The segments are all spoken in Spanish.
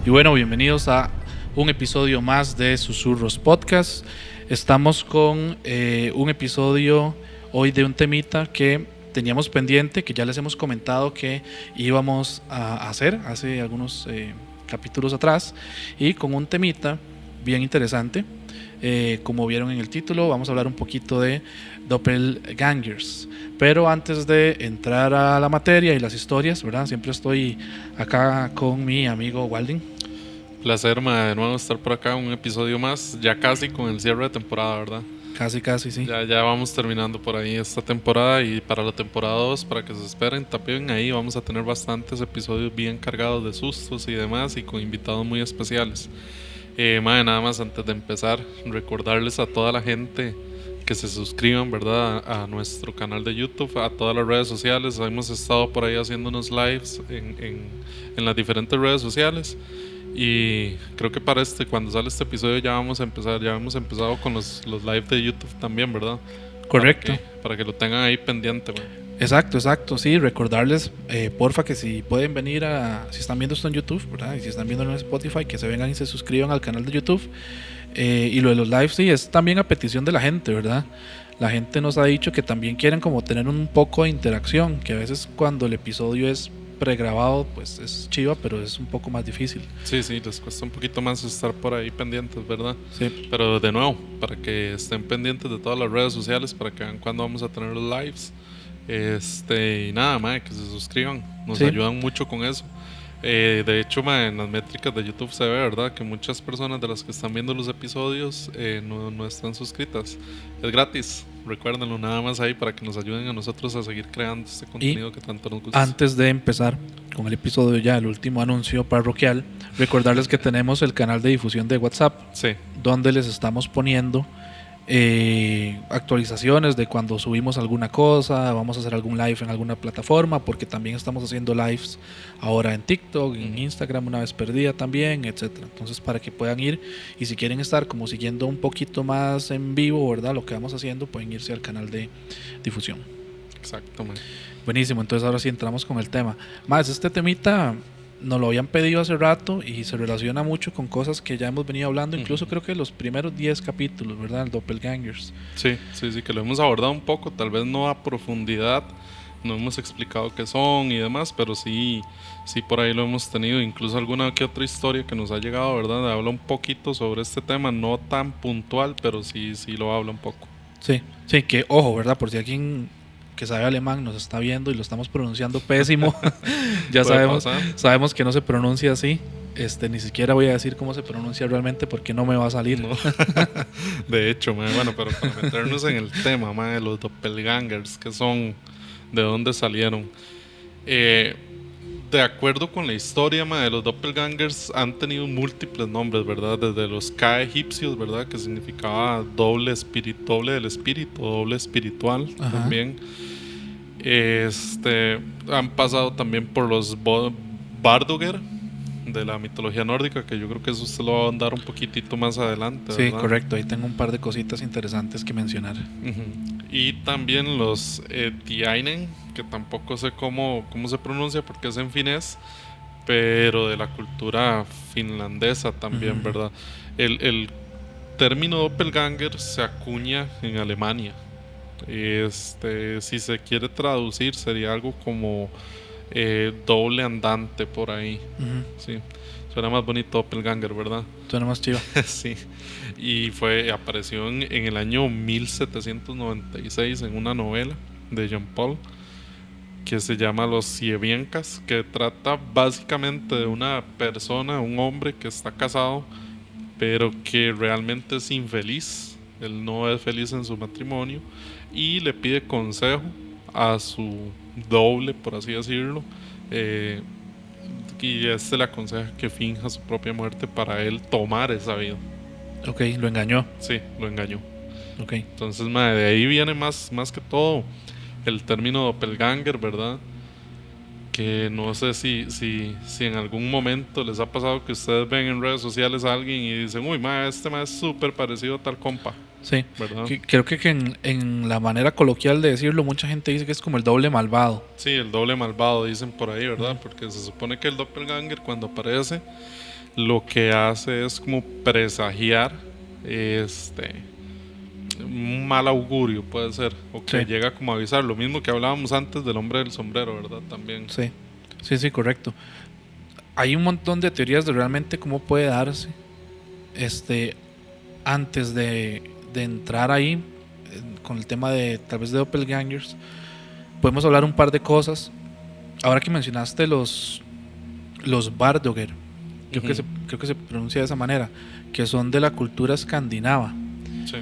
Y bueno, bienvenidos a un episodio más de Susurros Podcast. Estamos con un episodio hoy de un temita que teníamos pendiente, que ya les hemos comentado que íbamos a hacer hace algunos capítulos atrás, y con un temita bien interesante. Como vieron en el título, vamos a hablar un poquito de doppelgangers. Pero antes de entrar a la materia y las historias, ¿verdad? Siempre estoy acá con mi amigo Walding. Placer, de nuevo estar por acá, un episodio más, ya casi con el cierre de temporada, ¿verdad? Casi, sí. Ya vamos terminando por ahí esta temporada, y para la temporada 2, para que se esperen, tapen ahí, vamos a tener bastantes episodios bien cargados de sustos y demás, y con invitados muy especiales. Nada más antes de empezar, recordarles a toda la gente que se suscriban, ¿verdad? A nuestro canal de YouTube, a todas las redes sociales. Hemos estado por ahí haciendo unos lives en las diferentes redes sociales. Y creo que cuando sale este episodio ya vamos a empezar. Ya hemos empezado con los lives de YouTube también, ¿verdad? Correcto. Para que lo tengan ahí pendiente, man. Exacto, sí, recordarles, porfa, que si pueden venir si están viendo esto en YouTube, ¿verdad? Y si están viendo en Spotify, que se vengan y se suscriban al canal de YouTube. Y lo de los lives, sí, es también a petición de la gente, ¿verdad? La gente nos ha dicho que también quieren como tener un poco de interacción, que a veces cuando el episodio es pregrabado, pues es chiva, pero es un poco más difícil. Sí, les cuesta un poquito más estar por ahí pendientes, ¿verdad? Sí. Pero de nuevo, para que estén pendientes de todas las redes sociales, para que vean cuándo vamos a tener los lives. Y nada, que se suscriban, nos ayudan mucho con eso. De hecho, en las métricas de YouTube se ve, ¿verdad?, que muchas personas de las que están viendo los episodios no están suscritas. Es gratis, recuérdenlo, nada más ahí, para que nos ayuden a nosotros a seguir creando este contenido que tanto nos gusta. Antes de empezar con el episodio, ya el último anuncio parroquial, recordarles que tenemos el canal de difusión de WhatsApp, donde les estamos poniendo actualizaciones de cuando subimos alguna cosa, vamos a hacer algún live en alguna plataforma, porque también estamos haciendo lives ahora en TikTok, en Instagram una vez perdida también, etcétera. Entonces, para que puedan ir, y si quieren estar como siguiendo un poquito más en vivo, ¿verdad?, lo que vamos haciendo, pueden irse al canal de difusión. Exactamente. Buenísimo, entonces ahora sí entramos con el tema. Más, este temita nos lo habían pedido hace rato y se relaciona mucho con cosas que ya hemos venido hablando, incluso creo que los primeros 10 capítulos, ¿verdad? El doppelgangers. Sí, que lo hemos abordado un poco, tal vez no a profundidad, no hemos explicado qué son y demás, pero sí por ahí lo hemos tenido, incluso alguna que otra historia que nos ha llegado, ¿verdad? Habla un poquito sobre este tema, no tan puntual, pero sí lo habla un poco. Sí, que ojo, ¿verdad? Por si alguien que sabe alemán nos está viendo y lo estamos pronunciando pésimo, ya sabemos que no se pronuncia así. Ni siquiera voy a decir cómo se pronuncia realmente porque no me va a salir. No. De hecho, bueno, pero para meternos en el tema, de los doppelgangers, ¿qué son? ¿De dónde salieron? De acuerdo con la historia, de los doppelgangers han tenido múltiples nombres, ¿verdad? Desde los Ka egipcios, ¿verdad?, que significaba doble del espíritu, doble espiritual. Ajá. También. Han pasado también por los Barduger de la mitología nórdica, que yo creo que eso se lo va a andar un poquitito más adelante, ¿verdad? Sí, correcto, ahí tengo un par de cositas interesantes que mencionar. Y también los Tiainen, que tampoco sé cómo se pronuncia porque es en finés, pero de la cultura finlandesa también, ¿verdad? El término doppelganger se acuña en Alemania. Si se quiere traducir, sería algo como doble andante por ahí. Sí, suena más bonito doppelganger, ¿verdad? Suena más chido. Sí, y apareció en el año 1796 en una novela de Jean Paul que se llama Los Sievienkas, que trata básicamente de una persona, un hombre que está casado pero que realmente es infeliz. Él no es feliz en su matrimonio y le pide consejo a su doble, por así decirlo, y le aconseja que finja su propia muerte para él tomar esa vida. Ok, lo engañó. Sí, lo engañó. Ok. Entonces, de ahí viene más que todo el término doppelganger, ¿verdad? Que no sé si en algún momento les ha pasado que ustedes ven en redes sociales a alguien y dicen, uy, este es súper parecido a tal compa. Sí, ¿verdad? Creo que en la manera coloquial de decirlo, mucha gente dice que es como el doble malvado. Sí, el doble malvado dicen por ahí, ¿verdad? Porque se supone que el doppelganger, cuando aparece, lo que hace es como presagiar un mal augurio, puede ser, o que Sí. llega como a avisar, lo mismo que hablábamos antes del hombre del sombrero, ¿verdad? También. Sí, sí, sí, correcto. Hay un montón de teorías de realmente cómo puede darse. Antes de entrar ahí con el tema de tal vez de doppelgangers, podemos hablar un par de cosas. Ahora que mencionaste los Bardoger, Ujú. creo que se pronuncia de esa manera, que son de la cultura escandinava, Sí.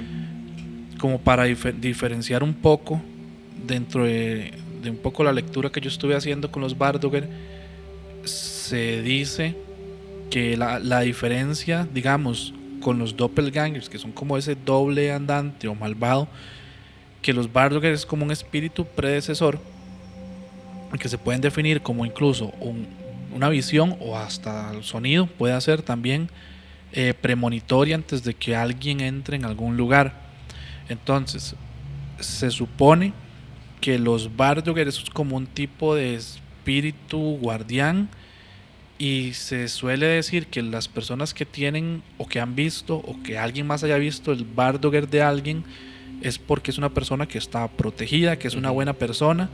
como para diferenciar un poco dentro de un poco la lectura que yo estuve haciendo con los Bardoger. Se dice que la diferencia, digamos, con los doppelgangers, que son como ese doble andante o malvado, que los Bardoger es como un espíritu predecesor, que se pueden definir como incluso una visión o hasta el sonido, puede hacer también premonitoria antes de que alguien entre en algún lugar. Entonces, se supone que los Bardoger es como un tipo de espíritu guardián, y se suele decir que las personas que tienen o que han visto o que alguien más haya visto el Bardoger de alguien es porque es una persona que está protegida, que es una Ujú. buena persona,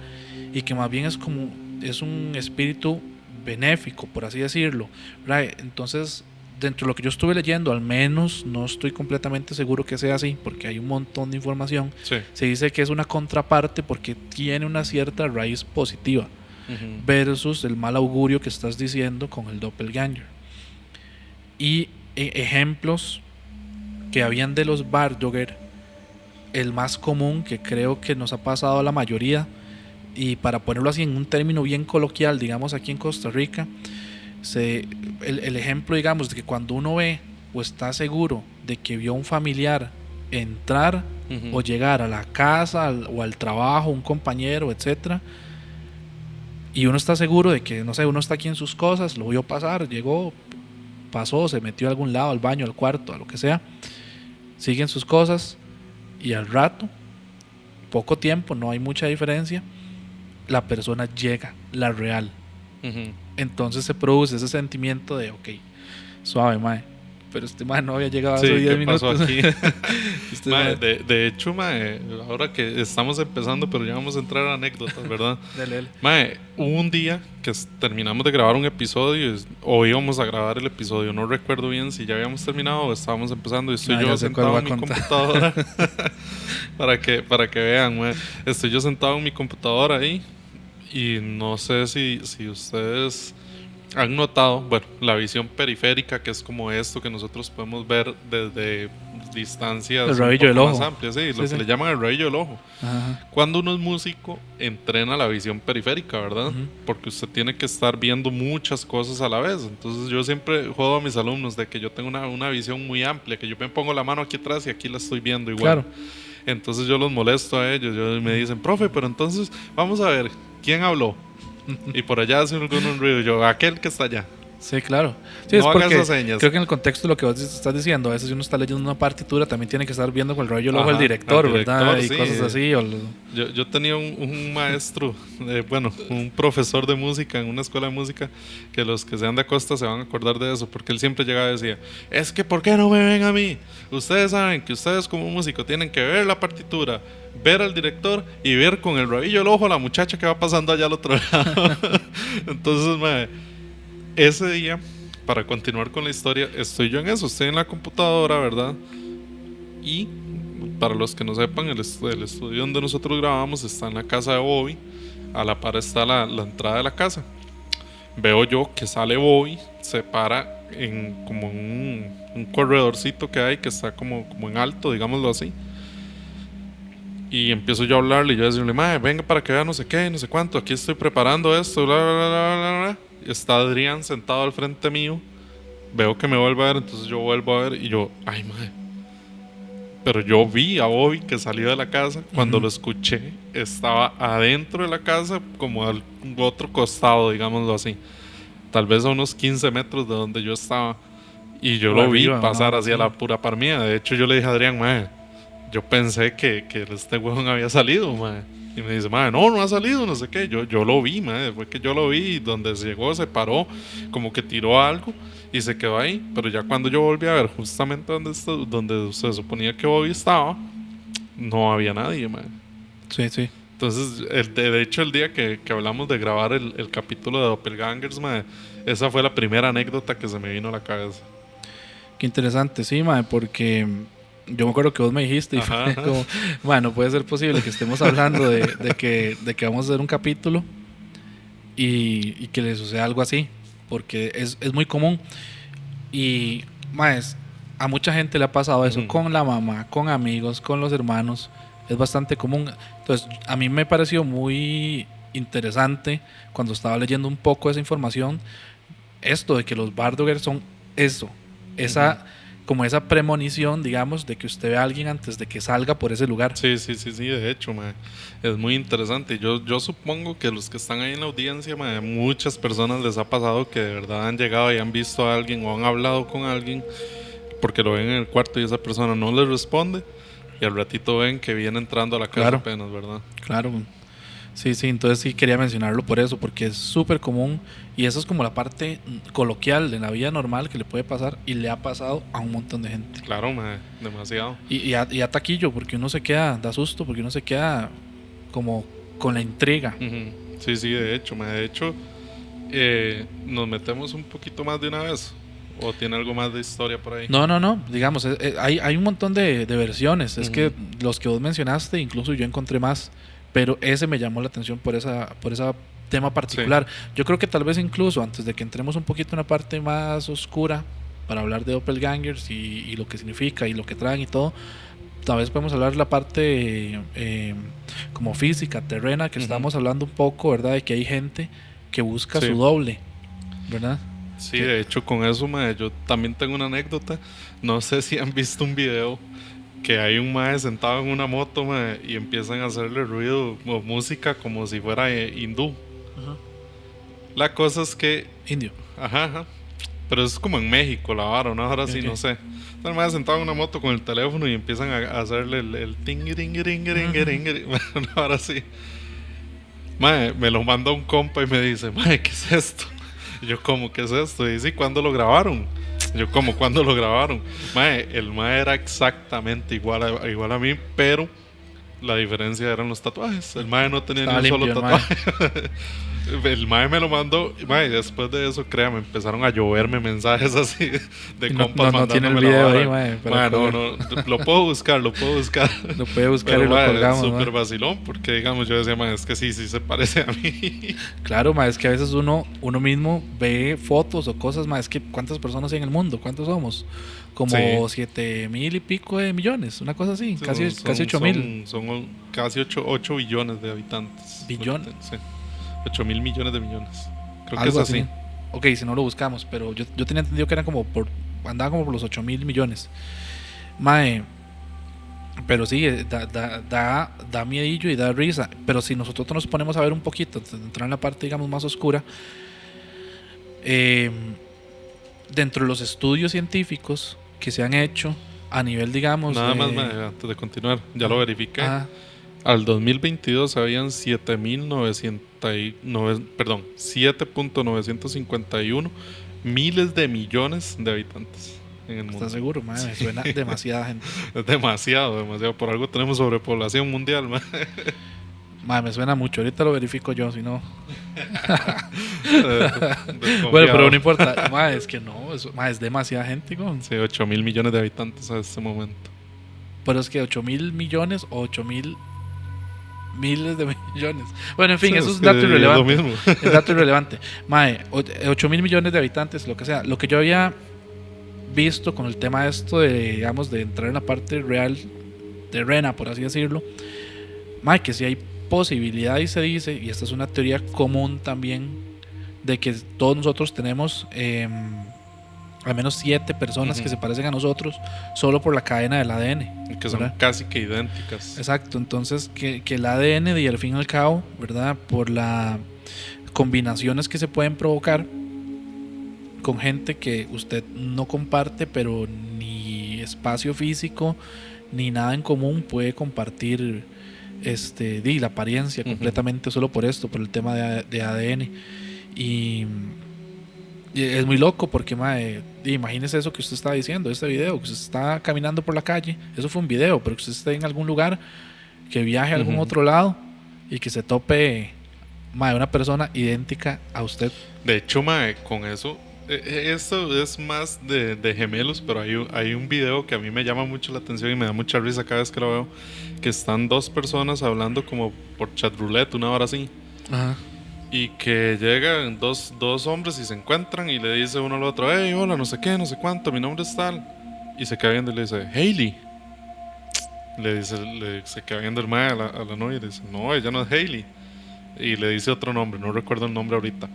y que más bien es un espíritu benéfico, por así decirlo, ¿verdad? Entonces, dentro de lo que yo estuve leyendo, al menos no estoy completamente seguro que sea así, porque hay un montón de información. Sí. Se dice que es una contraparte porque tiene una cierta raíz positiva Ujú. versus el mal augurio que estás diciendo con el doppelganger. Y ejemplos que habían de los Bardoger, el más común que creo que nos ha pasado a la mayoría, y para ponerlo así en un término bien coloquial, digamos aquí en Costa Rica, el ejemplo, digamos, de que cuando uno ve o está seguro de que vio a un familiar entrar Ujú. o llegar a la casa o al trabajo, un compañero, etcétera, y uno está seguro de que, no sé, uno está aquí en sus cosas, lo vio pasar, llegó, pasó, se metió a algún lado, al baño, al cuarto, a lo que sea, sigue en sus cosas, y al rato, poco tiempo, no hay mucha diferencia, la persona llega, la real. Ujú. Entonces se produce ese sentimiento de, ok, suave, mae, pero este mae no había llegado hace Sí, 10 ¿qué pasó minutos. aquí? Este Mae, mae, de hecho, mae, ahora que estamos empezando, pero ya vamos a entrar a anécdotas, ¿verdad? dele, dele. Mae, hubo un día que terminamos de grabar un episodio o íbamos a grabar el episodio, no recuerdo bien si ya habíamos terminado o estábamos empezando, y estoy Ah, yo ya sé cuál sentado va en a mi contar. computadora para que vean, mae. Estoy yo sentado en mi computadora ahí y no sé si ustedes han notado, bueno, la visión periférica, que es como esto que nosotros podemos ver desde El distancias un rabillo del poco más ojo. amplias, sí, Sí, lo que sí. le llaman el rabillo del ojo. Ajá. Cuando uno es músico, entrena la visión periférica, ¿verdad? Ujú. Porque usted tiene que estar viendo muchas cosas a la vez. Entonces yo siempre juego a mis alumnos de que yo tengo una visión muy amplia, que yo me pongo la mano aquí atrás y aquí la estoy viendo igual. Claro. Entonces yo los molesto a ellos, me dicen, profe, pero entonces vamos a ver, ¿quién habló? Y por allá hace un ruido, yo, aquel que está allá. Sí, claro. Sí, es No haga porque esas señas. creo que en el contexto de lo que vos estás diciendo, a veces si uno está leyendo una partitura, también tiene que estar viendo con el rollo del ojo del Ajá, al director, ¿verdad? director, Y sí. cosas así. Yo tenía un maestro, bueno, un profesor de música en una escuela de música, que los que sean de Costa se van a acordar de eso, porque él siempre llegaba y decía, es que ¿por qué no me ven a mí? Ustedes saben que ustedes como músico tienen que ver la partitura, ver al director y ver con el rabillo del ojo a la muchacha que va pasando allá al otro lado. Entonces, ese día, para continuar con la historia, estoy yo en eso, estoy en la computadora, ¿verdad? Y para los que no sepan, el estudio donde nosotros grabamos está en la casa de Bobby. A la par está la entrada de la casa. Veo yo que sale Bobby, se para en como un corredorcito que hay, que está como en alto, digámoslo así. Y empiezo yo a hablarle y yo a decirle, mae, venga para que vea no sé qué, no sé cuánto, aquí estoy preparando esto, bla, bla, bla, bla, bla. Y está Adrián sentado al frente mío. Veo que me vuelve a ver, entonces yo vuelvo a ver y yo, ay, mae. Pero yo vi a Bobby que salió de la casa. Cuando Ujú. lo escuché, estaba adentro de la casa, como al otro costado, digámoslo así. Tal vez a unos 15 metros de donde yo estaba. Y yo O lo vi arriba, una pasar hora hacia así. la pura par mía. De hecho, yo le dije a Adrián, mae, yo pensé que este huevón había salido, mae. Y me dice, mae, no ha salido, no sé qué. Yo lo vi, mae. Fue que yo lo vi, donde se llegó, se paró, como que tiró algo. y se quedó ahí. Pero ya cuando yo volví a ver justamente donde se suponía que Bobby estaba, no había nadie, mae. Sí, sí. Entonces, de hecho, el día que hablamos de grabar el capítulo de Doppelgangers, mae, esa fue la primera anécdota que se me vino a la cabeza. Qué interesante, sí, mae, porque yo me acuerdo que vos me dijiste y fue como, bueno, puede ser posible que estemos hablando de que vamos a hacer un capítulo y que le suceda algo así, porque es muy común. Y, más, a mucha gente le ha pasado eso, con la mamá, con amigos, con los hermanos, es bastante común. Entonces, a mí me pareció muy interesante cuando estaba leyendo un poco esa información, esto de que los Bardogers son eso, como esa premonición, digamos, de que usted ve a alguien antes de que salga por ese lugar. Sí, de hecho, mae, es muy interesante. Yo supongo que los que están ahí en la audiencia, mae, muchas personas les ha pasado que de verdad han llegado y han visto a alguien o han hablado con alguien porque lo ven en el cuarto y esa persona no les responde y al ratito ven que viene entrando a la casa apenas, ¿verdad? Claro. Sí, entonces sí quería mencionarlo por eso, porque es súper común y eso es como la parte coloquial de la vida normal que le puede pasar y le ha pasado a un montón de gente. Claro, mae, demasiado. Y a taquillo, porque uno se queda, da susto, porque uno se queda como con la intriga. Sí, de hecho, mae, de hecho, nos metemos un poquito más de una vez. ¿O tiene algo más de historia por ahí? No, digamos, hay un montón de versiones, es que los que vos mencionaste, incluso yo encontré más, pero ese me llamó la atención por esa tema particular. Sí. Yo creo que tal vez incluso antes de que entremos un poquito en una parte más oscura para hablar de Doppelgangers y lo que significa y lo que traen y todo, tal vez podemos hablar de la parte como física, terrena, que estamos hablando un poco, ¿verdad? De que hay gente que busca su doble, ¿verdad? Sí, de hecho con eso, mae, yo también tengo una anécdota. No sé si han visto un video que hay un mae sentado en una moto, mae, y empiezan a hacerle ruido o música como si fuera hindú. La cosa es que... Indio. Ajá. Pero es como en México la vara, ¿no? Ahora sí, no sé. Está el mae sentado en una moto con el teléfono y empiezan a hacerle el ting-ring-ring-ring-ring-ring. Bueno, ahora sí. Mae, me lo manda un compa y me dice, mae, ¿qué es esto? Yo, ¿cómo qué es esto? Y dice, ¿cuándo lo grabaron? Yo, ¿cómo? ¿Cuándo lo grabaron? Mae, el mae era exactamente igual a mí, pero la diferencia eran los tatuajes. El mae no tenía ni un solo tatuaje. El mae me lo mandó. Mae, después de eso, créame, empezaron a lloverme mensajes así de compas mandándome la vara. Mae, no, lo puedo buscar. Lo puede buscar pero, y lo colgamos. Es súper vacilón, porque digamos, yo decía, mae, es que sí se parece a mí. Claro, mae, es que a veces uno mismo ve fotos o cosas, mae, es que ¿cuántas personas hay en el mundo? ¿Cuántos somos? Como 7,000 y pico de millones, una cosa así, casi 8,000. Son casi 8 billones de habitantes. ¿Billón? Sí. 8,000 millones de millones. Creo algo que es así. Ok, si no lo buscamos, pero yo tenía entendido que eran andaban como por los 8,000 millones. Mae, pero sí, da miedillo y da risa. Pero si nosotros nos ponemos a ver un poquito, entrar en la parte, digamos, más oscura, dentro de los estudios científicos que se han hecho a nivel, digamos... Nada más, antes de continuar, ya lo verifiqué. Al 2022 habían 7.951 miles de millones de habitantes en el mundo. ¿Estás seguro? Madre, me suena demasiada gente. Es demasiado. Por algo tenemos sobrepoblación mundial, madre. Madre, me suena mucho. Ahorita lo verifico yo, si no... Bueno, pero no importa. Madre, es que no, es demasiada gente. Sí, 8,000 millones de habitantes a este momento. Pero es que 8,000 millones o 8,000 miles de millones. Bueno, en fin, eso es un dato irrelevante. Es lo mismo. Es dato irrelevante. Mae, 8,000 millones de habitantes, lo que sea. Lo que yo había visto con el tema esto de, digamos, de entrar en la parte real, terrena, por así decirlo, mae, que si hay posibilidad y se dice, y esta es una teoría común también, de que todos nosotros tenemos al menos 7 personas que se parecen a nosotros solo por la cadena del ADN. Que son, ¿verdad?, casi que idénticas. Exacto, entonces que el ADN, y al fin y al cabo, ¿verdad?, por las combinaciones que se pueden provocar con gente que usted no comparte, pero ni espacio físico ni nada en común puede compartir la apariencia completamente solo por esto, por el tema de ADN. Y Y es muy loco porque, mae, imagínese eso que usted está diciendo, este video, que usted está caminando por la calle, eso fue un video, pero que usted esté en algún lugar, que viaje a algún otro lado y que se tope, mae, una persona idéntica a usted. De hecho, mae, con eso, esto es más de gemelos, pero hay un video que a mí me llama mucho la atención y me da mucha risa cada vez que lo veo, que están dos personas hablando como por chat roulette, una hora así. Ajá. Y que llegan dos hombres y se encuentran y le dice uno al otro, hey, hola, no sé qué, no sé cuánto, mi nombre es tal. Y se queda viendo y le dice, Hailey. Se queda viendo el mae a la novia y le dice, no, ella no es Hailey. Y le dice otro nombre, no recuerdo el nombre ahorita.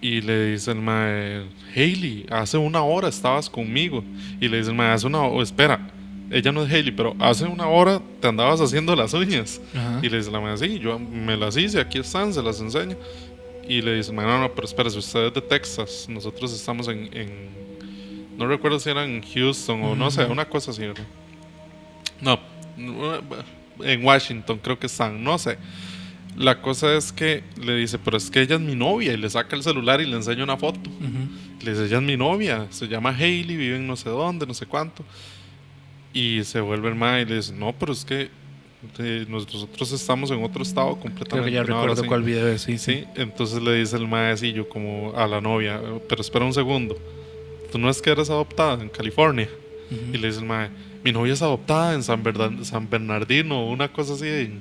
Y le dice el mae, Hailey, hace una hora estabas conmigo. Y le dice el mae, espera, ella no es Hailey, pero hace una hora te andabas haciendo las uñas. Ajá. Y le dice la mae, sí, yo me las hice, aquí están, se las enseño. Y le dice, no, pero espérese, usted es de Texas, nosotros estamos no recuerdo si era en Houston o no sé, una cosa así, ¿verdad? No, en Washington creo que están, no sé. La cosa es que le dice, pero es que ella es mi novia, y le saca el celular y le enseña una foto. Le dice, ella es mi novia, se llama Hailey, vive en no sé dónde, no sé cuánto. Y se vuelve el mae y le dice, no, pero es que nosotros estamos en otro estado completamente. Creo que ya recuerdo cuál video es, sí. Entonces le dice el maecillo como a la novia, pero espera un segundo, ¿tú no es que eres adoptada en California? Y le dice el mae, mi novia es adoptada en San Bernardino, una cosa así.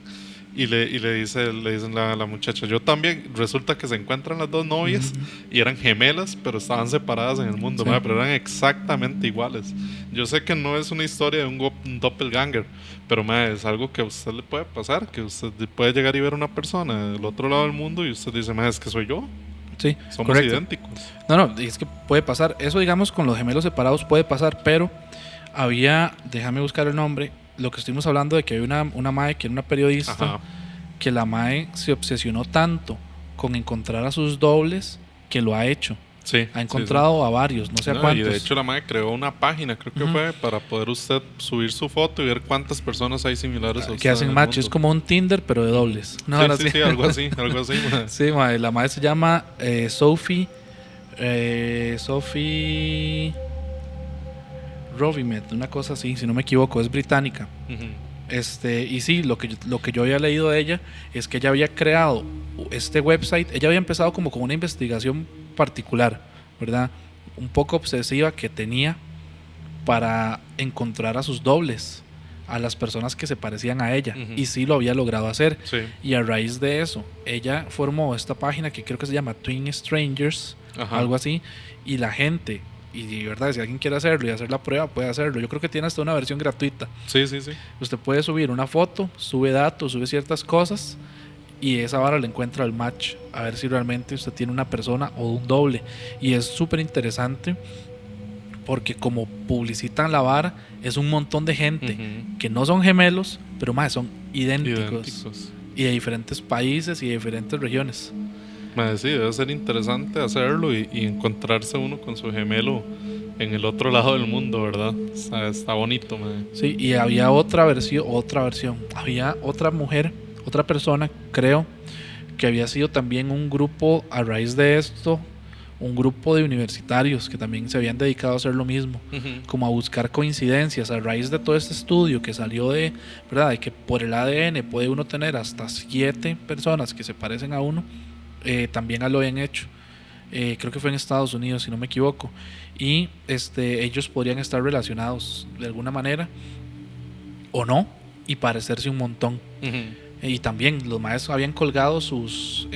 Y le dicen la muchacha, yo también. Resulta que se encuentran las dos novias y eran gemelas, pero estaban separadas en el mundo, Sí. mae, pero eran exactamente iguales. Yo sé que no es una historia de un doppelganger, pero mae, es algo que a usted le puede pasar, que usted puede llegar y ver a una persona del otro lado del mundo y usted dice, mae, es que soy yo. Sí, Somos correcto. idénticos. No, es que puede pasar. Eso, digamos, con los gemelos separados puede pasar, pero déjame buscar el nombre, lo que estuvimos hablando de que había una mae que era una periodista. Ajá. Que la mae se obsesionó tanto con encontrar a sus dobles que lo ha hecho. Sí, Ha encontrado a varios, no sé a No, cuántos. y de hecho la madre creó una página, creo que fue, para poder usted subir su foto y ver cuántas personas hay similares a usted. que hacen en el match, mundo. es como un Tinder pero de dobles. No, ahora sí, algo así, madre. Sí, mae, la madre se llama Sophie Rovimet, una cosa así, si no me equivoco, es británica. Ujú. Y sí, lo que yo había leído de ella es que ella había creado este website. Ella había empezado como con una investigación particular, ¿verdad? Un poco obsesiva que tenía para encontrar a sus dobles, a las personas que se parecían a ella. Ujú. Y sí lo había logrado hacer. Sí. Y a raíz de eso, ella formó esta página que creo que se llama Twin Strangers, Ajá. algo así. Y la gente, y de verdad, si alguien quiere hacerlo y hacer la prueba, puede hacerlo. Yo creo que tiene hasta una versión gratuita. Sí. Usted puede subir una foto, sube datos, sube ciertas cosas y esa vara le encuentra el match a ver si realmente usted tiene una persona o un doble. Y es súper interesante porque como publicitan la vara, es un montón de gente Ujú. que no son gemelos, pero más son idénticos Idénticos. y de diferentes países y de diferentes regiones. Madre, sí, debe ser interesante hacerlo y encontrarse uno con su gemelo en el otro lado del mundo, ¿verdad? Está bonito, madre. Sí, y había otra versión. Había otra mujer, otra persona, creo, que había sido también un grupo a raíz de esto, un grupo de universitarios que también se habían dedicado a hacer lo mismo, Ujú. como a buscar coincidencias a raíz de todo este estudio que salió ¿verdad? De que por el ADN puede uno tener hasta 7 personas que se parecen a uno. También lo habían hecho. Creo que fue en Estados Unidos, si no me equivoco. Y ellos podrían estar relacionados de alguna manera o no y parecerse un montón. Ujú. Y también los maestros habían colgado sus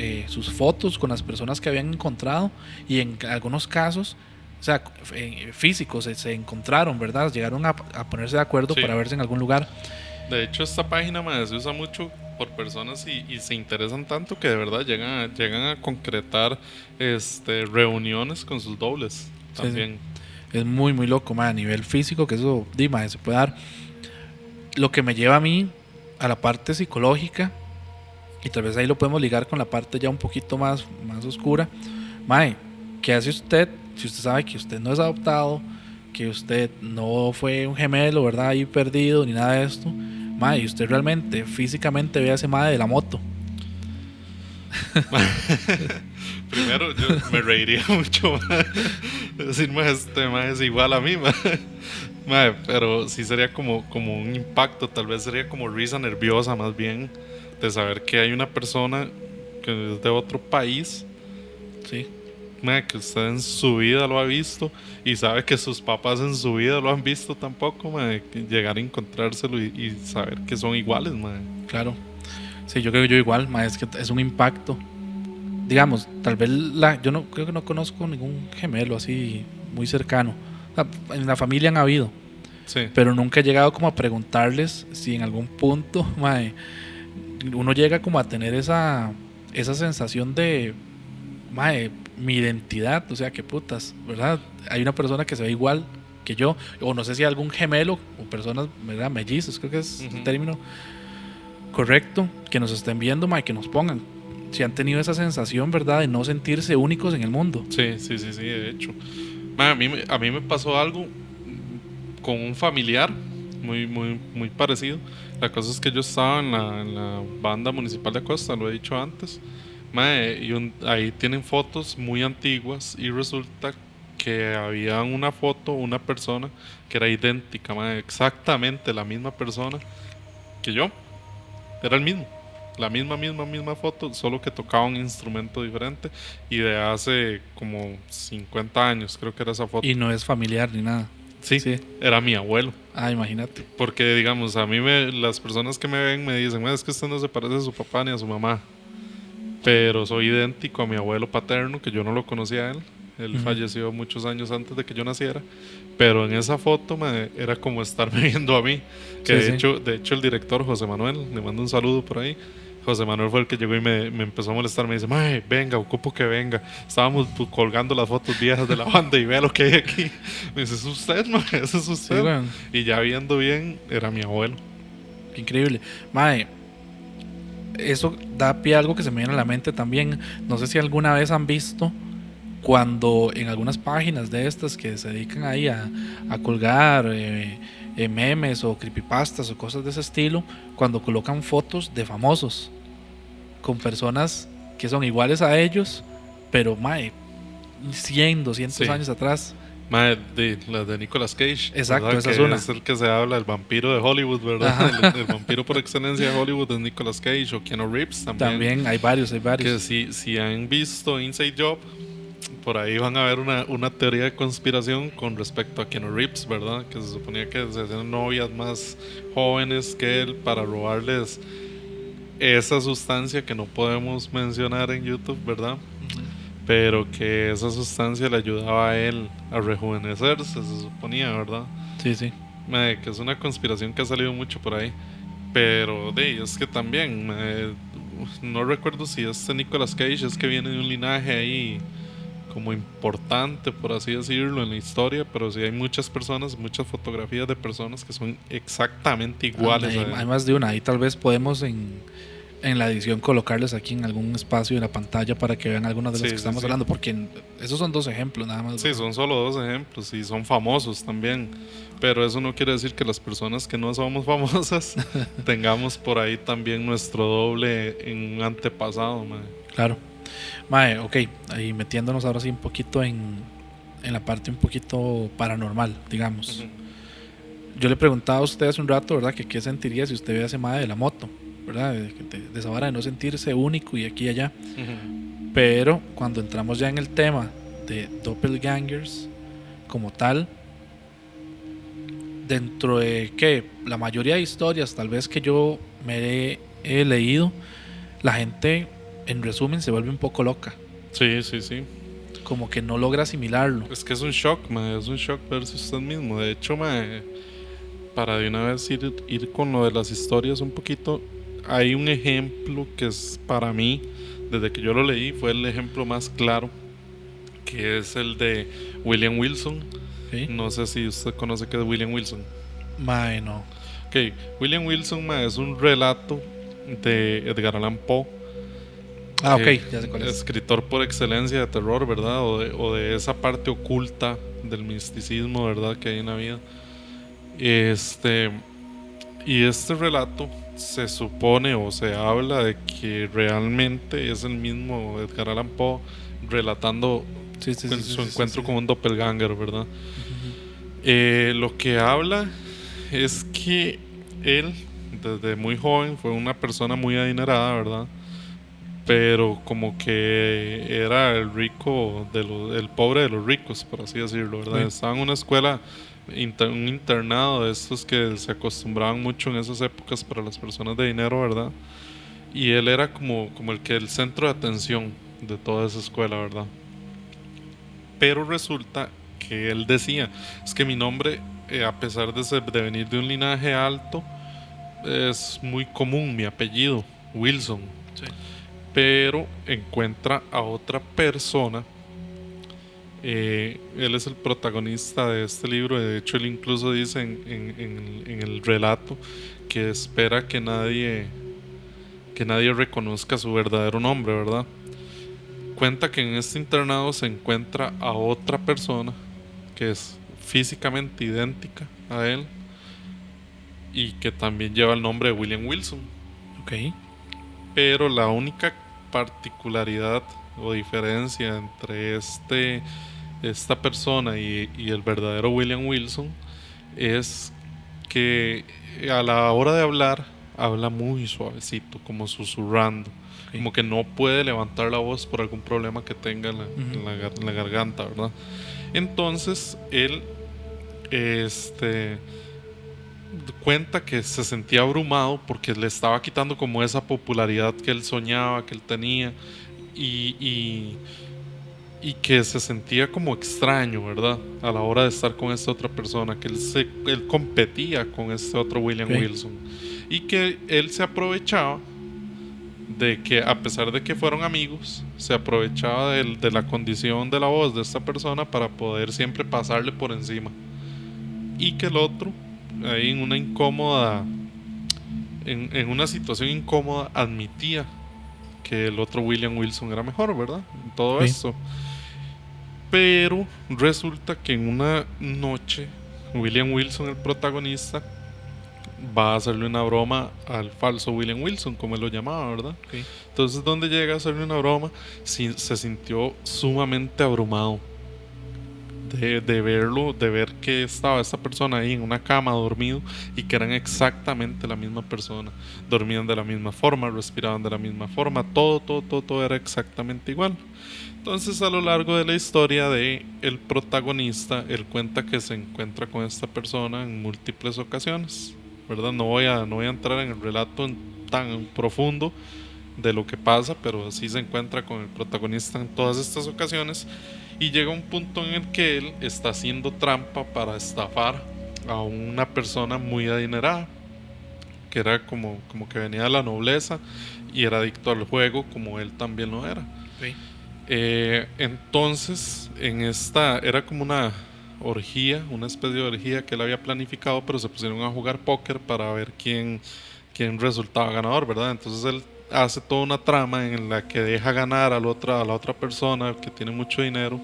fotos con las personas que habían encontrado y en algunos casos, o sea, físicos se encontraron, ¿verdad? Llegaron a ponerse de acuerdo Sí. para verse en algún lugar. De hecho, esta página madre, se usa mucho por personas y se interesan tanto que de verdad llegan a concretar reuniones con sus dobles Sí, también. Es muy, muy loco, a nivel físico, que eso, se puede dar. Lo que me lleva a mí a la parte psicológica, y tal vez ahí lo podemos ligar con la parte ya un poquito más oscura. Mae, ¿qué hace usted si usted sabe que usted no es adoptado, que usted no fue un gemelo, ¿verdad? Ahí perdido, ni nada de esto. Mae, y usted realmente, físicamente ve a ese mae de la moto. primero yo me reiría mucho, mae. Decir, mae, este mae es igual a mí, mae. Mae, pero sí sería como un impacto, tal vez sería como risa nerviosa más bien, de saber que hay una persona que es de otro país, Sí, mae, que usted en su vida lo ha visto y sabe que sus papás en su vida lo han visto tampoco, mae, que llegar a encontrárselo y saber que son iguales, mae. claro. Sí, yo creo que yo igual, ma, es que es un impacto. Digamos, tal vez yo no creo que no conozco ningún gemelo así muy cercano. O sea, en la familia han habido, Sí, pero nunca he llegado como a preguntarles si en algún punto, mae, uno llega como a tener esa sensación de, mae, mi identidad, o sea, qué putas, ¿verdad? Hay una persona que se ve igual que yo, o no sé si algún gemelo, o personas, ¿verdad? Mellizos, creo que es el término correcto, que nos estén viendo, mae, que nos pongan. Si han tenido esa sensación, ¿verdad? De no sentirse únicos en el mundo. sí, de hecho. Mae, a mí me pasó algo con un familiar muy parecido. La cosa es que yo estaba en la banda municipal de Acosta, lo he dicho antes. Mae, ahí tienen fotos muy antiguas y resulta que había una foto, una persona que era idéntica, mae, exactamente la misma persona que yo. Era el mismo. La misma foto, solo que tocaba un instrumento diferente y de hace como 50 años, creo que era esa foto. Y no es familiar ni nada. Sí, Sí. era mi abuelo. Ah, imagínate. Porque, digamos, las personas que me ven me dicen, "Mae, es que usted no se parece a su papá ni a su mamá. Pero soy idéntico a mi abuelo paterno, que yo no lo conocía a él. Él falleció muchos años antes de que yo naciera. Pero en esa foto era como estarme viendo a mí. Que Sí, sí. de hecho el director José Manuel, le mando un saludo por ahí. José Manuel fue el que llegó y me empezó a molestar. Me dice, "Mae, venga, ocupo que venga. Estábamos colgando las fotos viejas de la banda y vea lo que hay aquí." Me dice, "¿Es usted, mae? ¿Ese es Sí, usted?" weón. Y ya viendo bien, era mi abuelo. Qué increíble. Mae, eso da pie a algo que se me viene a la mente también. No sé si alguna vez han visto cuando en algunas páginas de estas que se dedican ahí a colgar memes o creepypastas o cosas de ese estilo, cuando colocan fotos de famosos con personas que son iguales a ellos, pero mae, 100, 200 Sí. años atrás. Mae, las de Nicolas Cage. Exacto, ¿verdad? esa Que es una. es el que se habla, el vampiro de Hollywood, ¿verdad? Ajá. El vampiro por excelencia de Hollywood es Nicolas Cage o Keanu Reeves también. También hay varios, hay Que varios. si han visto Inside Job, por ahí van a ver una teoría de conspiración con respecto a Keanu Reeves, ¿verdad? Que se suponía que se hacían novias más jóvenes que él para robarles esa sustancia que no podemos mencionar en YouTube, ¿verdad? Pero que esa sustancia le ayudaba a él a rejuvenecerse, se suponía, ¿verdad? Sí, sí. Que es una conspiración que ha salido mucho por ahí. Pero es que también, no recuerdo si este Nicolas Cage es que viene de un linaje ahí como importante, por así decirlo, en la historia, pero sí hay muchas personas, muchas fotografías de personas que son exactamente iguales a él. Hay más de una. Ahí tal vez podemos en la edición colocarles aquí en algún espacio de la pantalla para que vean algunas de las Sí, que estamos hablando, porque esos son dos ejemplos nada más. Sí, ¿verdad? son solo dos ejemplos y son famosos también. Pero eso no quiere decir que las personas que no somos famosas tengamos por ahí también nuestro doble en un antepasado, mae. Claro. Mae, ok, ahí metiéndonos ahora sí un poquito en la parte un poquito paranormal, digamos. Yo le preguntaba a usted hace un rato, ¿verdad? Que qué sentiría si usted ve a ese mae de la moto, ¿verdad? De esa vara de no sentirse único y aquí y allá. Pero cuando entramos ya en el tema de doppelgangers como tal, dentro de que la mayoría de historias tal vez que yo he leído, la gente en resumen se vuelve un poco loca, Sí. como que no logra asimilarlo. Es que es un shock, mae, es un shock verse usted mismo. De hecho, mae, para de una vez ir con lo de las historias un poquito, hay un ejemplo que es para mí, desde que yo lo leí, fue el ejemplo más claro, que es el de William Wilson. ¿Sí? No sé si usted conoce qué es William Wilson. Mae, no. Ok, William Wilson, mae, es un relato de Edgar Allan Poe. Ah, ok, ya sé cuál es. Escritor por excelencia de terror, ¿verdad? O de esa parte oculta del misticismo, ¿verdad? Que hay en la vida. Y este relato se supone o se habla de que realmente es el mismo Edgar Allan Poe relatando su encuentro con un doppelganger, ¿verdad? Lo que habla es que él, desde muy joven, fue una persona muy adinerada, ¿verdad? Pero como que era el rico, el pobre de los ricos, por así decirlo, ¿verdad? Estaba en una escuela, un internado de estos que se acostumbraban mucho en esas épocas para las personas de dinero, ¿verdad? Y él era como el centro de atención de toda esa escuela, ¿verdad? Pero resulta que él decía, es que mi nombre, a pesar de venir de un linaje alto, es muy común mi apellido, Wilson. Sí. Pero encuentra a otra persona. Él es el protagonista de este libro. De hecho, él incluso dice en el relato que espera que nadie reconozca su verdadero nombre, ¿verdad? Cuenta que en este internado se encuentra a otra persona que es físicamente idéntica a él y que también lleva el nombre de William Wilson. Ok. Pero la única particularidad o diferencia entre esta persona y el verdadero William Wilson es que a la hora de hablar habla muy suavecito, como susurrando, como que no puede levantar la voz por algún problema que tenga en la garganta, ¿verdad? Entonces él cuenta que se sentía abrumado porque le estaba quitando como esa popularidad que él soñaba, que él tenía, y que se sentía como extraño, ¿verdad? A la hora de estar con esta otra persona, que él competía con este otro William Wilson, y que él se aprovechaba de que, a pesar de que fueron amigos, se aprovechaba de la condición de la voz de esta persona para poder siempre pasarle por encima, y que el otro, ahí en una situación incómoda, admitía que el otro William Wilson era mejor, ¿verdad? En todo esto. Pero resulta que en una noche William Wilson, el protagonista, va a hacerle una broma al falso William Wilson, como él lo llamaba, ¿verdad? Entonces, donde llega a hacerle una broma, se sintió sumamente abrumado de verlo, de ver que estaba esta persona ahí en una cama dormido y que eran exactamente la misma persona. Dormían de la misma forma, respiraban de la misma forma, todo era exactamente igual. Entonces, a lo largo de la historia de el protagonista, él cuenta que se encuentra con esta persona en múltiples ocasiones, ¿verdad? No voy a entrar en el relato tan profundo de lo que pasa, pero sí se encuentra con el protagonista en todas estas ocasiones, y llega un punto en el que él está haciendo trampa para estafar a una persona muy adinerada, que era como que venía de la nobleza y era adicto al juego, como él también lo era. Entonces, era como una orgía, una especie de orgía que él había planificado, pero se pusieron a jugar póker para ver quién resultaba ganador, ¿verdad? Entonces él hace toda una trama en la que deja ganar a la otra persona que tiene mucho dinero,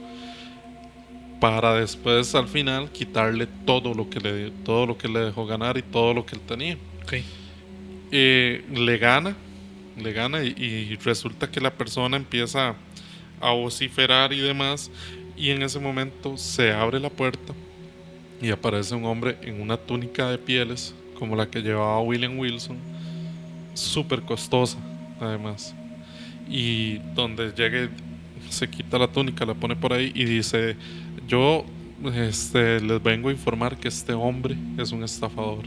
para después al final quitarle todo lo que le dejó ganar y todo lo que él tenía. Le gana y resulta que la persona empieza a vociferar y demás, y en ese momento se abre la puerta y aparece un hombre en una túnica de pieles como la que llevaba William Wilson, súper costosa además, y donde llegue se quita la túnica, la pone por ahí y dice: yo les vengo a informar que este hombre es un estafador.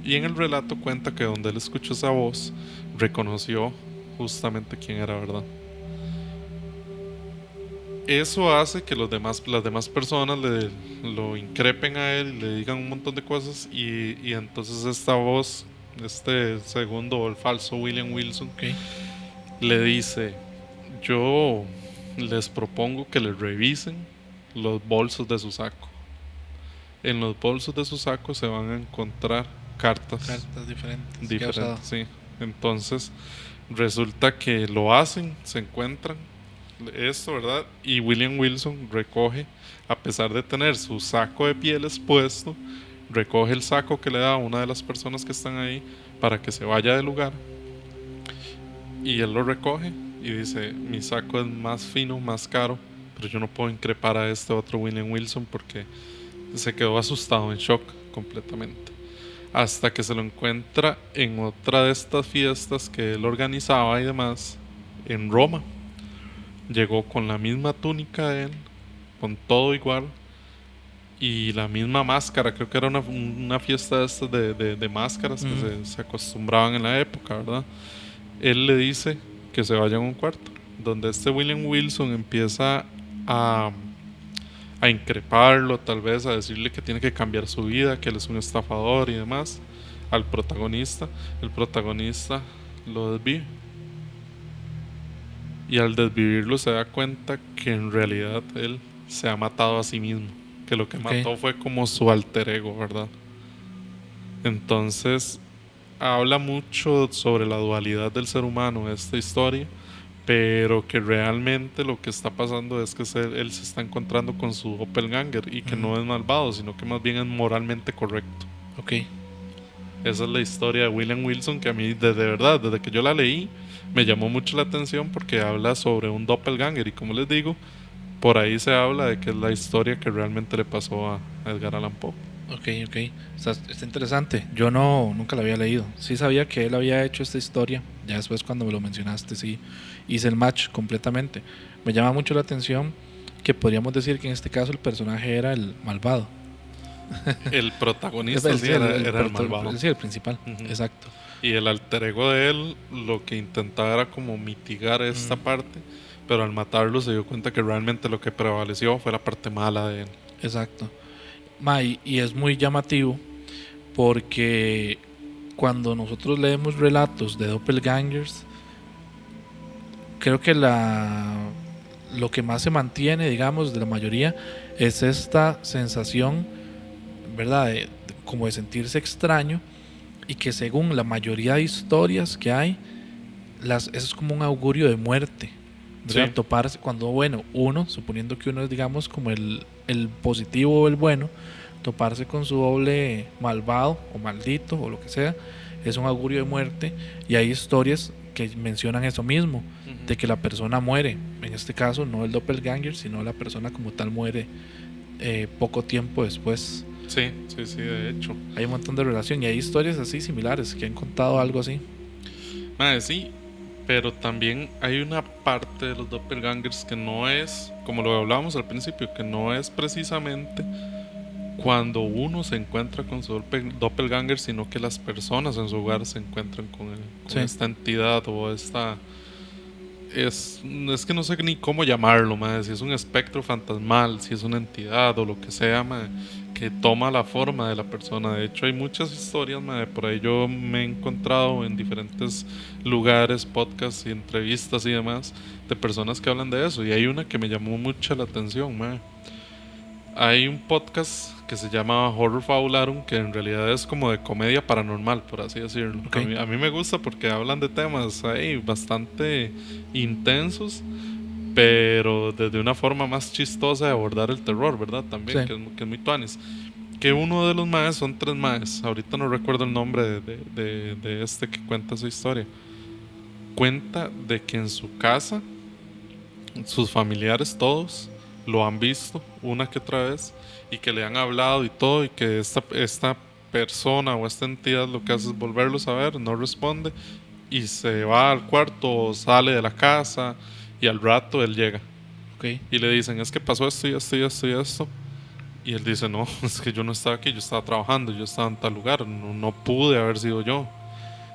Y en el relato cuenta que donde él escuchó esa voz, reconoció justamente quién era, ¿verdad? Eso hace que las demás personas lo increpen a él, le digan un montón de cosas, y entonces esta voz, este segundo o el falso William Wilson, le dice: yo les propongo que le revisen los bolsos de su saco. En los bolsos de su saco se van a encontrar cartas diferentes, sí. Entonces resulta que lo hacen, se encuentran esto, ¿verdad? Y William Wilson recoge, a pesar de tener su saco de pieles puesto, recoge el saco que le da a una de las personas que están ahí para que se vaya del lugar, y él lo recoge y dice, mi saco es más fino, más caro, pero yo no puedo increpar a este otro William Wilson porque se quedó asustado, en shock completamente. Hasta que se lo encuentra en otra de estas fiestas que él organizaba y demás, en Roma. Llegó con la misma túnica de él, con todo igual, y la misma máscara. Creo que era una fiesta de estas de máscaras que se acostumbraban en la época, ¿verdad? Él le dice que se vaya a un cuarto, donde este William Wilson empieza a increparlo, tal vez a decirle que tiene que cambiar su vida, que él es un estafador y demás, al protagonista. El protagonista lo desvive. Y al desvivirlo se da cuenta que en realidad él se ha matado a sí mismo, que lo que mató fue como su alter ego, ¿verdad? Entonces habla mucho sobre la dualidad del ser humano esta historia, pero que realmente lo que está pasando es que él se está encontrando con su doppelganger y que no es malvado, sino que más bien es moralmente correcto. Ok. Esa es la historia de William Wilson, que a mí de verdad, desde que yo la leí, me llamó mucho la atención porque habla sobre un doppelganger y, como les digo, por ahí se habla de que es la historia que realmente le pasó a Edgar Allan Poe. Ok. Está interesante. Yo nunca la había leído. Sí sabía que él había hecho esta historia. Ya después cuando me lo mencionaste, sí, hice el match completamente. Me llama mucho la atención que podríamos decir que en este caso el personaje era el malvado. El protagonista sí, era el malvado. Sí, el principal. Exacto. Y el alter ego de él lo que intentaba era como mitigar esta parte, pero al matarlo se dio cuenta que realmente lo que prevaleció fue la parte mala de él. Exacto. Y es muy llamativo porque cuando nosotros leemos relatos de doppelgangers, creo que lo que más se mantiene, digamos, de la mayoría es esta sensación, ¿verdad? Como de sentirse extraño, y que según la mayoría de historias que hay, eso es como un augurio de muerte, ¿verdad? Sí. Toparse cuando, uno, suponiendo que uno es, digamos, como el positivo o el bueno, toparse con su doble malvado o maldito o lo que sea, es un augurio de muerte. Y hay historias que mencionan eso mismo, de que la persona muere. En este caso no el doppelganger, sino la persona como tal muere poco tiempo después. Sí, de hecho. Hay un montón de relación y hay historias así similares que han contado algo así. Sí, pero también hay una parte de los doppelgangers que no es, como lo hablábamos al principio, que no es precisamente cuando uno se encuentra con su doppelganger, sino que las personas en su hogar se encuentran con esta entidad o esta... Es que no sé ni cómo llamarlo, si es un espectro fantasmal, si es una entidad o lo que sea, que toma la forma de la persona. De hecho hay muchas historias, por ahí yo me he encontrado en diferentes lugares, podcasts y entrevistas y demás, de personas que hablan de eso, y hay una que me llamó mucho la atención. Hay un podcast que se llama Horror Fabularum, que en realidad es como de comedia paranormal, por así decirlo. Okay. A mí me gusta porque hablan de temas ahí bastante intensos, pero desde una forma más chistosa de abordar el terror, ¿verdad? También, sí. que es muy tuanis. Que uno de los maes, son 3 maes, ahorita no recuerdo el nombre de este que cuenta su historia. Cuenta de que en su casa, sus familiares todos lo han visto una que otra vez y que le han hablado y todo, y que esta persona o esta entidad lo que hace es volverlos a ver, no responde y se va al cuarto o sale de la casa, y al rato él llega. Okay. Y le dicen, es que pasó esto y esto y esto y esto, y él dice, no, es que yo no estaba aquí, yo estaba trabajando, yo estaba en tal lugar, no pude haber sido yo.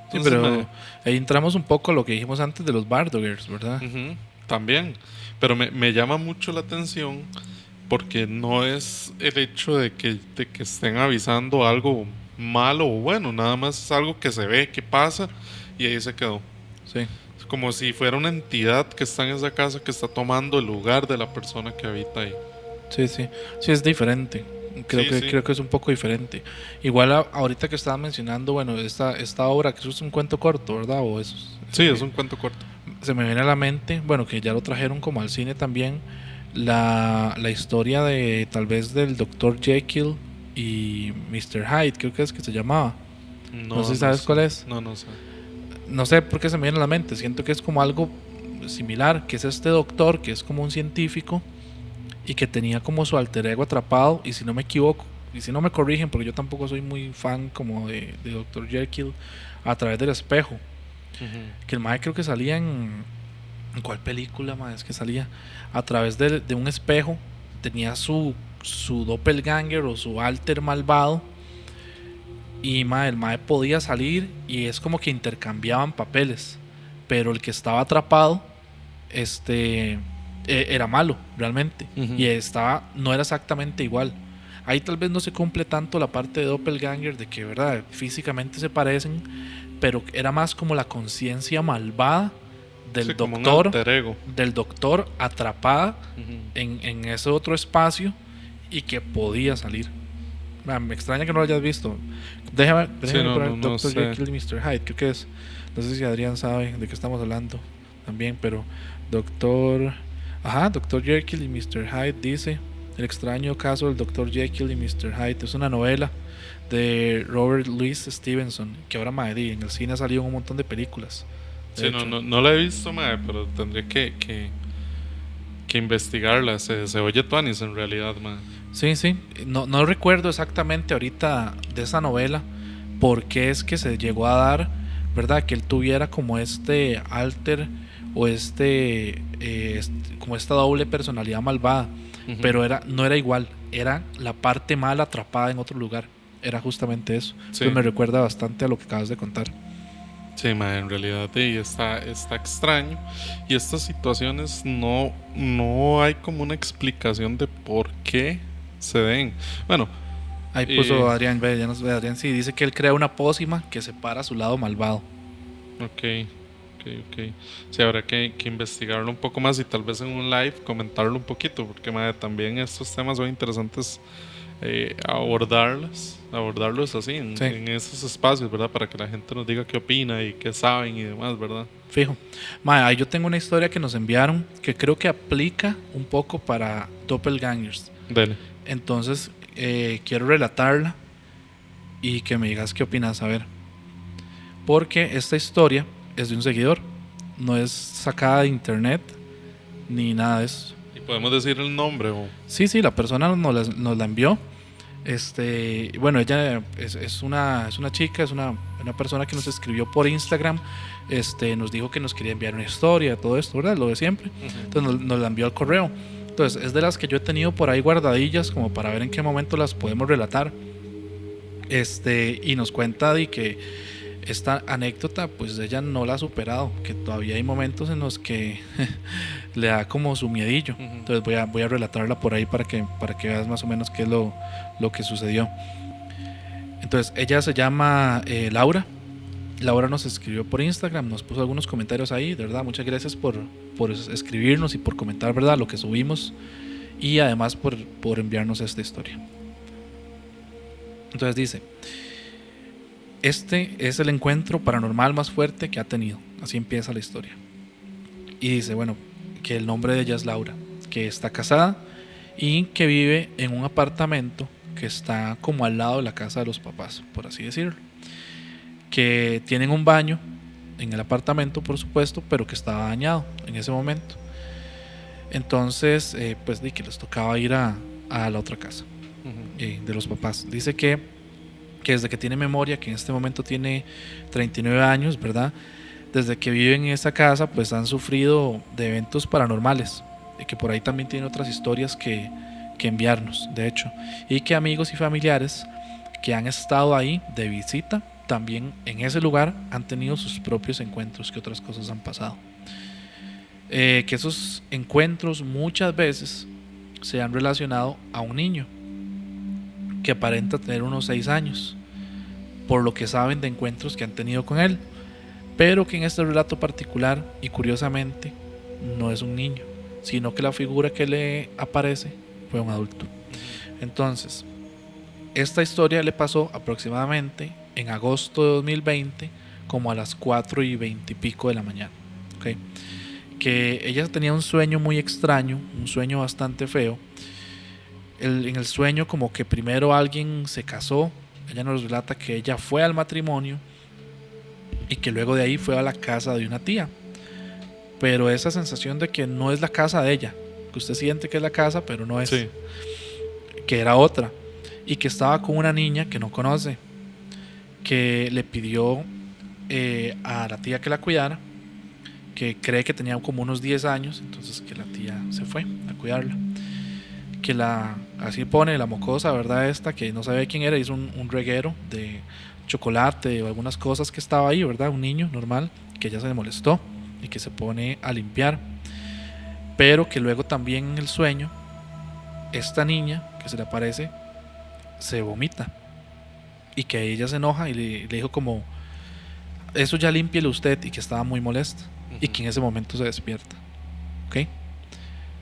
Entonces, sí, pero ahí entramos un poco a lo que dijimos antes de los Bardogers, ¿verdad? También, pero me llama mucho la atención porque no es el hecho de que estén avisando algo malo o bueno, nada más es algo que se ve, que pasa y ahí se quedó. Sí. Es como si fuera una entidad que está en esa casa, que está tomando el lugar de la persona que habita ahí. Sí, es diferente. Creo que es un poco diferente. Igual ahorita que estaban mencionando, esta obra, que es un cuento corto, ¿verdad? Sí, es un cuento corto. Se me viene a la mente, que ya lo trajeron como al cine también, la historia de tal vez del Dr. Jekyll y Mr. Hyde, creo que es que se llamaba. No sé si sabes cuál es. No sé. No sé por qué se me viene a la mente. Siento que es como algo similar, que es este doctor que es como un científico y que tenía como su alter ego atrapado, y si no me equivoco, y si no me corrigen, porque yo tampoco soy muy fan como de Dr. Jekyll, a través del espejo. Que el mae creo que salía ¿en cuál película mae es que salía? A través de un espejo, tenía su doppelganger o su alter malvado, y mae, el mae podía salir y es como que intercambiaban papeles, pero el que estaba atrapado era malo realmente, y no era exactamente igual. Ahí tal vez no se cumple tanto la parte de doppelganger, de que verdad físicamente se parecen, pero era más como la conciencia malvada del Sí, como un doctor, alter ego. del doctor atrapada en ese otro espacio y que podía salir. Me extraña que no lo hayas visto. Déjame poner no Dr. sé. Jekyll y Mr. Hyde, creo que es. No sé si Adrián sabe de qué estamos hablando también, pero Dr. Jekyll y Mr. Hyde dice: El extraño caso del Dr. Jekyll y Mr. Hyde. Es una novela de Robert Louis Stevenson, que ahora madre, en el cine ha salido un montón de películas. Sí, no la he visto, madre, pero tendré que investigarla. Se oye tuanis en realidad, madre. Sí. No recuerdo exactamente ahorita de esa novela por qué es que se llegó a dar, ¿verdad? Que él tuviera como este alter o como esta doble personalidad malvada. Pero no era igual, era la parte mala atrapada en otro lugar. Era justamente eso. Sí. Entonces me recuerda bastante a lo que acabas de contar. Sí, madre, en realidad está extraño. Y estas situaciones no hay como una explicación de por qué se den. Bueno, ahí puso Adrián, ya nos ve Adrián, sí, dice que él crea una pócima que separa su lado malvado. Ok. Sí, habrá que investigarlo un poco más y tal vez en un live comentarlo un poquito, porque madre, también estos temas son interesantes abordarlos así en esos espacios, ¿verdad? Para que la gente nos diga qué opina y qué saben y demás, ¿verdad? Fijo. Ahí yo tengo una historia que nos enviaron que creo que aplica un poco para doppelgangers. Dele. Entonces quiero relatarla y que me digas qué opinas, a ver. Porque esta historia es de un seguidor, no es sacada de internet ni nada de eso. ¿Y podemos decir el nombre? Sí, la persona nos la envió. Bueno, ella es una chica, es una persona que nos escribió por Instagram. Nos dijo que nos quería enviar una historia, todo esto, ¿verdad? Lo de siempre. Entonces nos la envió al correo. Entonces es de las que yo he tenido por ahí guardadillas como para ver en qué momento las podemos relatar. Y nos cuenta de que esta anécdota pues ella no la ha superado, que todavía hay momentos en los que le da como su miedillo. Entonces voy a relatarla por ahí para que veas más o menos qué es lo que sucedió. Entonces ella se llama Laura nos escribió por Instagram, nos puso algunos comentarios ahí, de verdad, muchas gracias por escribirnos y por comentar, verdad, lo que subimos, y además por enviarnos esta historia. Entonces dice: este es el encuentro paranormal más fuerte que ha tenido. Así empieza la historia. Y dice, bueno, que el nombre de ella es Laura, que está casada y que vive en un apartamento que está como al lado de la casa de los papás, por así decirlo. Que tienen un baño en el apartamento, por supuesto, pero que estaba dañado en ese momento. Entonces, pues di que les tocaba ir a la otra casa de los papás. Dice que desde que tiene memoria, que en este momento tiene 39 años, ¿verdad? Desde que vive en esa casa, pues han sufrido de eventos paranormales, y que por ahí también tiene otras historias que enviarnos, de hecho, y que amigos y familiares que han estado ahí de visita, también en ese lugar, han tenido sus propios encuentros, que otras cosas han pasado. Que esos encuentros muchas veces se han relacionado a un niño que aparenta tener unos 6 años, por lo que saben de encuentros que han tenido con él, pero que en este relato particular, y curiosamente, no es un niño, sino que la figura que le aparece fue un adulto. Entonces, esta historia le pasó aproximadamente en agosto de 2020, como a las 4:20 y pico de la mañana. ¿Okay? Que ella tenía un sueño muy extraño, un sueño bastante feo. En el sueño como que primero alguien se casó. Ella nos relata que ella fue al matrimonio y que luego de ahí fue a la casa de una tía. pero esa sensación de que no es la casa de ella, que usted siente que es la casa, pero no es, Sí. que era otra, y que estaba con una niña que no conoce, que le pidió a la tía que la cuidara, que cree que tenía como unos 10 años, entonces que la tía se fue a cuidarla, que así pone la mocosa, ¿verdad? Esta, que no sabía quién era, hizo un reguero de chocolate o algunas cosas que estaba ahí, ¿verdad? Un niño normal, que ella se le molestó y que se pone a limpiar, pero que luego también en el sueño, esta niña que se le aparece, se vomita, y que ella se enoja y le dijo como, eso ya límpielo usted, y que estaba muy molesta, y que en ese momento se despierta, ¿ok?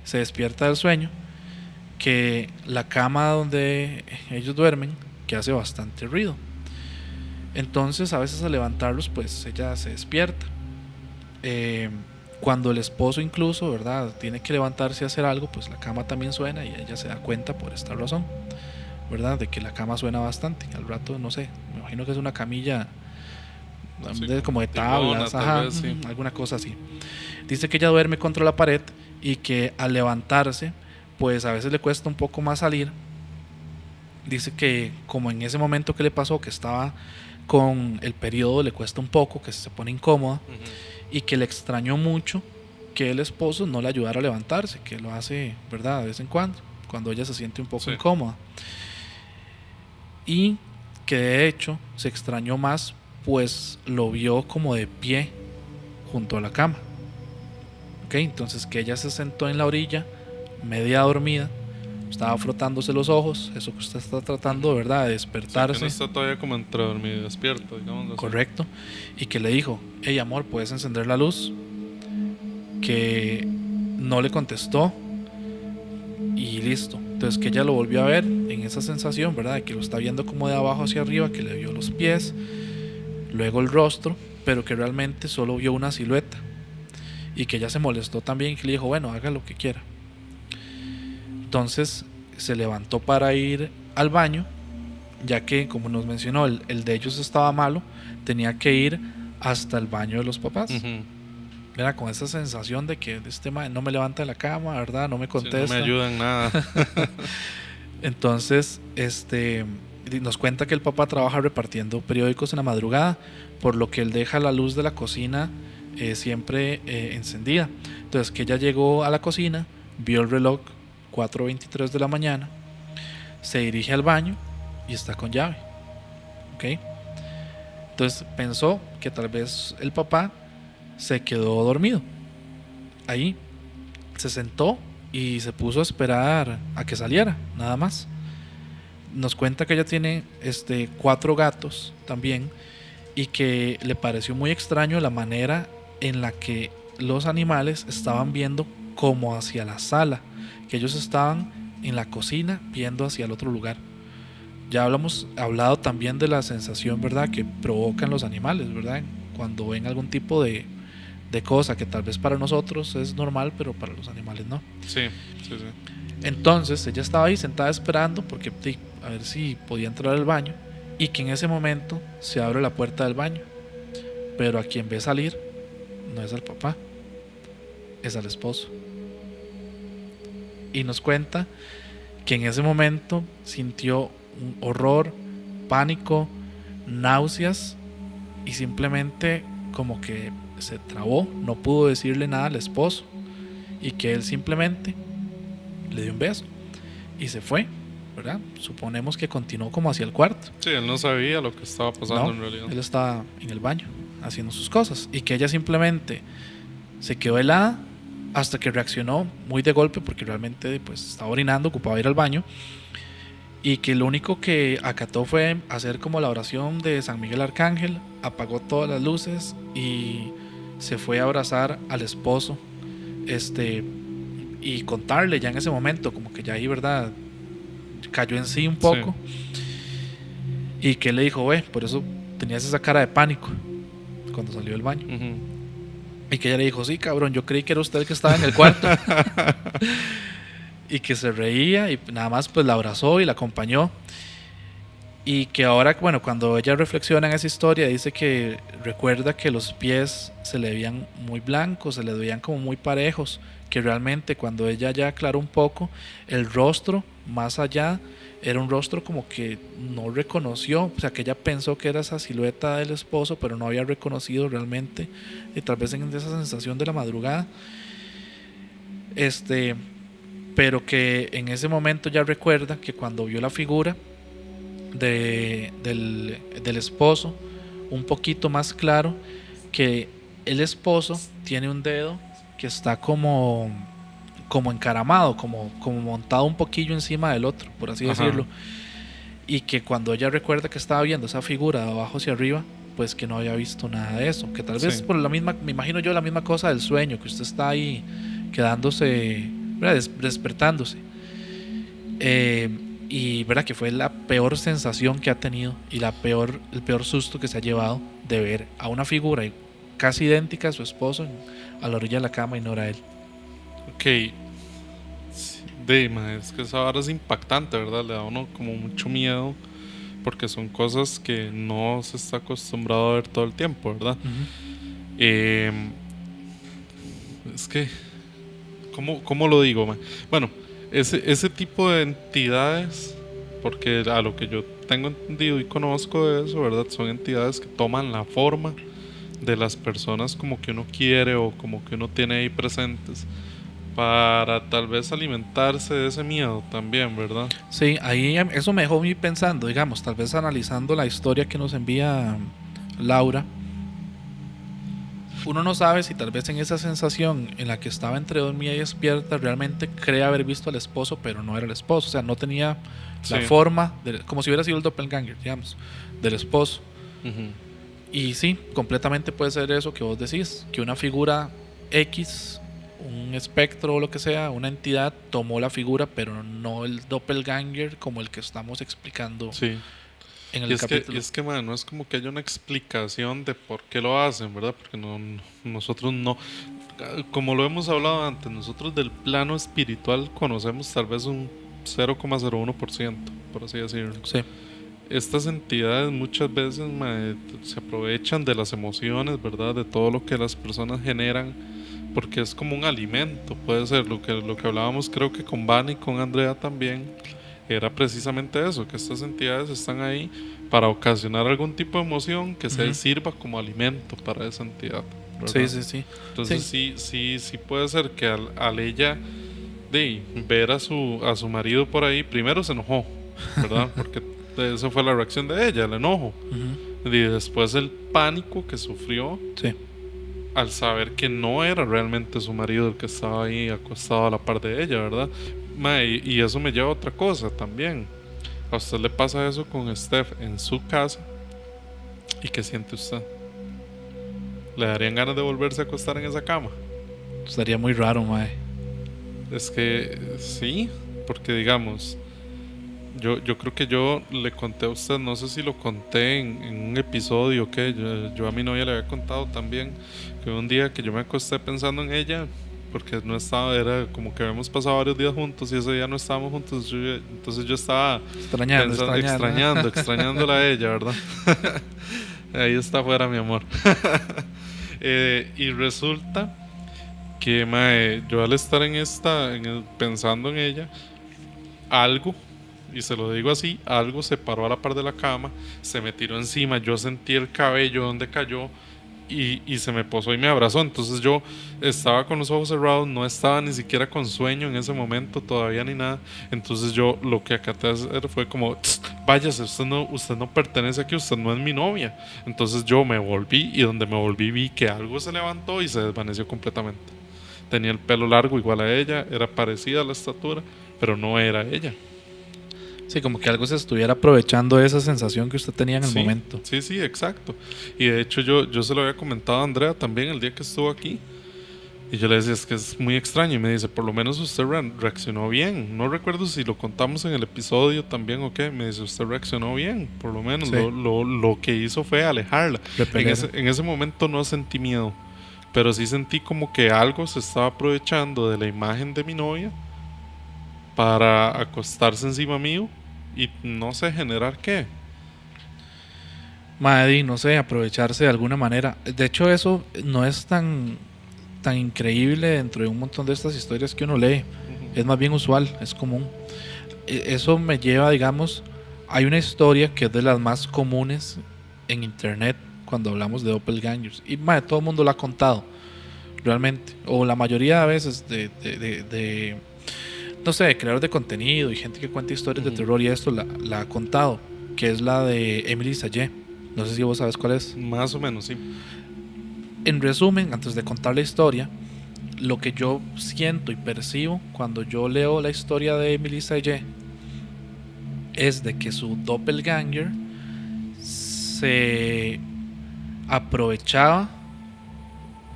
Se despierta del sueño, que la cama donde ellos duermen, que hace bastante ruido, entonces a veces al levantarlos pues ella se despierta, cuando el esposo incluso, ¿verdad?, tiene que levantarse a hacer algo, pues la cama también suena y ella se da cuenta por esta razón, ¿verdad?, de que la cama suena bastante. Al rato, no sé, me imagino que es una camilla como de tablas, tal vez, sí. alguna cosa así. Dice que ella duerme contra la pared y que al levantarse pues a veces le cuesta un poco más salir. Dice que como en ese momento que le pasó, que estaba con el periodo, le cuesta un poco, que se pone incómoda, y que le extrañó mucho que el esposo no le ayudara a levantarse, que lo hace, ¿verdad?, de vez en cuando ella se siente un poco incómoda, y que de hecho se extrañó más pues lo vio como de pie junto a la cama, ¿ok? Entonces que ella se sentó en la orilla media dormida, estaba frotándose los ojos, eso que usted está tratando, ¿verdad?, de despertarse. Sí, que no está todavía como entre dormido y despierto, digamos. Correcto. Y que le dijo, hey amor, ¿puedes encender la luz? Que no le contestó y listo. Entonces que ella lo volvió a ver en esa sensación, ¿verdad?, de que lo está viendo como de abajo hacia arriba, que le vio los pies, luego el rostro, pero que realmente solo vio una silueta, y que ella se molestó también y que le dijo, bueno, haga lo que quiera. Entonces se levantó para ir al baño, ya que como nos mencionó, el de ellos estaba malo, tenía que ir hasta el baño de los papás. Era con esa sensación de que este man no me levanta de la cama, ¿verdad?, no me contesta, sí, no me ayuda en nada. Entonces nos cuenta que el papá trabaja repartiendo periódicos en la madrugada, por lo que él deja la luz de la cocina siempre encendida. Entonces que ella llegó a la cocina, vio el reloj 4:23 de la mañana, se dirige al baño y está con llave, ¿ok? Entonces pensó que tal vez el papá se quedó dormido ahí, se sentó y se puso a esperar a que saliera, nada más. Nos cuenta que ella tiene 4 gatos también, y que le pareció muy extraño la manera en la que los animales estaban viendo como hacia la sala, que ellos estaban en la cocina viendo hacia el otro lugar. Ya hablado también de la sensación, ¿verdad?, que provocan los animales, ¿verdad?, cuando ven algún tipo de cosa que tal vez para nosotros es normal, pero para los animales no. Sí. Entonces ella estaba ahí sentada esperando porque a ver si podía entrar al baño, y que en ese momento se abre la puerta del baño, pero a quien ve salir no es al papá, es al esposo. Y nos cuenta que en ese momento sintió un horror, pánico, náuseas, y simplemente como que se trabó, no pudo decirle nada al esposo, y que él simplemente le dio un beso y se fue, ¿verdad? Suponemos que continuó como hacia el cuarto. Sí, él no sabía lo que estaba pasando, en realidad. Él estaba en el baño haciendo sus cosas, y que ella simplemente se quedó helada hasta que reaccionó muy de golpe, porque realmente pues estaba orinando, ocupaba ir al baño, y que lo único que acató fue hacer como la oración de San Miguel Arcángel, apagó todas las luces y se fue a abrazar al esposo, y contarle ya en ese momento, como que ya ahí, ¿verdad?, cayó en sí un poco, y que le dijo, por eso tenías esa cara de pánico cuando salió del baño. Y que ella le dijo, sí, cabrón, yo creí que era usted el que estaba en el cuarto. Y que se reía, y nada más pues la abrazó y la acompañó, Y que ahora, bueno, cuando ella reflexiona en esa historia, dice que recuerda que los pies se le veían muy blancos, se le veían como muy parejos, que realmente cuando ella ya aclaró un poco, el rostro más allá era un rostro como que no reconoció, o sea, que ella pensó que era esa silueta del esposo, pero no había reconocido realmente, y tal vez en esa sensación de la madrugada, pero que en ese momento ya recuerda que cuando vio la figura del esposo un poquito más claro, que el esposo tiene un dedo que está como encaramado, como montado un poquillo encima del otro, por así Ajá. decirlo, y que cuando ella recuerda que estaba viendo esa figura de abajo hacia arriba, pues que no había visto nada de eso, que tal vez Sí. por la misma, me imagino yo, la misma cosa del sueño, que usted está ahí quedándose, despertándose, eh, y verdad que fue la peor sensación que ha tenido y el peor susto que se ha llevado de ver a una figura casi idéntica a su esposo a la orilla de la cama y no era él. Ok. Sí, es que esa vara es impactante, ¿verdad? Le da a uno como mucho miedo porque son cosas que no se está acostumbrado a ver todo el tiempo, ¿verdad? Eh, es que, ¿cómo lo digo, man? Bueno, ese tipo de entidades, porque a lo que yo tengo entendido y conozco de eso, ¿verdad? Son entidades que toman la forma de las personas como que uno quiere o como que uno tiene ahí presentes para tal vez alimentarse de ese miedo también, ¿verdad? Sí, ahí eso me dejó a mí pensando, digamos, tal vez analizando la historia que nos envía Laura. Uno no sabe si tal vez en esa sensación en la que estaba entre dormida y despierta realmente cree haber visto al esposo, pero no era el esposo, o sea, no tenía Sí. la forma, como si hubiera sido el doppelganger, digamos, del esposo. Ujú. Y sí, completamente puede ser eso que vos decís, que una figura X, un espectro o lo que sea, una entidad tomó la figura, pero no el doppelganger como el que estamos explicando Sí. en Y el es que, capítulo. man, no es como que haya una explicación de por qué lo hacen, ¿verdad? Porque nosotros no, como lo hemos hablado antes, nosotros del plano espiritual conocemos tal vez un 0,01%, por así decirlo. Sí. Estas entidades muchas veces se aprovechan de las emociones, ¿verdad? De todo lo que las personas generan, porque es como un alimento, puede ser lo que hablábamos creo que con Vani y con Andrea también, era precisamente eso, que estas entidades están ahí para ocasionar algún tipo de emoción que se Ujú. sirva como alimento para esa entidad, Sí, ¿verdad? sí, sí. Entonces Sí. sí puede ser que al ella de ver a su marido por ahí, primero se enojó, ¿verdad? Porque esa fue la reacción de ella, el enojo. Ujú. Y después el pánico que sufrió Sí. al saber que no era realmente su marido el que estaba ahí acostado a la par de ella, ¿verdad? Y eso me lleva a otra cosa también. ¿A usted le pasa eso con Steph en su casa? ¿Y qué siente usted? ¿Le darían ganas de volverse a acostar en esa cama? Estaría muy raro, mae. Es que sí, porque digamos, yo creo que yo le conté a usted, no sé si lo conté en un episodio que yo a mi novia le había contado también, que un día que yo me acosté pensando en ella, porque no estaba, era como que habíamos pasado varios días juntos y ese día no estábamos juntos, entonces yo estaba pensando, extrañándola a ella, ¿verdad? Ahí está afuera mi amor. Y resulta que yo al estar pensando en ella, algo, y se lo digo así, algo se paró a la par de la cama, se me tiró encima, yo sentí el cabello donde cayó y se me posó y me abrazó. Entonces yo estaba con los ojos cerrados, no estaba ni siquiera con sueño en ese momento todavía ni nada. Entonces yo lo que acaté a hacer fue como, váyase, usted no pertenece aquí, usted no es mi novia. Entonces yo me volví y donde me volví vi que algo se levantó y se desvaneció completamente. Tenía el pelo largo igual a ella, era parecida a la estatura, pero no era ella. Sí, como que algo se estuviera aprovechando de esa sensación que usted tenía en el Sí, momento. sí, exacto. Y de hecho yo se lo había comentado a Andrea también el día que estuvo aquí. Y yo le decía, es que es muy extraño. Y me dice, por lo menos usted reaccionó bien. No recuerdo si lo contamos en el episodio también o qué. Me dice, usted reaccionó bien. Por lo menos Sí. lo que hizo fue alejarla. Repeler. En ese momento no sentí miedo. Pero sí sentí como que algo se estaba aprovechando de la imagen de mi novia para acostarse encima mío y no sé generar qué. Madre, no sé, aprovecharse de alguna manera. De hecho, eso no es tan increíble dentro de un montón de estas historias que uno lee. Es más bien usual, es común. Eso me lleva, digamos, hay una historia que es de las más comunes en internet cuando hablamos de doppelgangers. Y madre, todo el mundo la ha contado, realmente. O la mayoría de veces no sé, de creadores de contenido y gente que cuenta historias de terror y esto la ha contado. Que es la de Emily Sayé. No sé si vos sabes cuál es. Más o menos, sí. En resumen, antes de contar la historia, lo que yo siento y percibo cuando yo leo la historia de Emily Sayé es de que su doppelganger se aprovechaba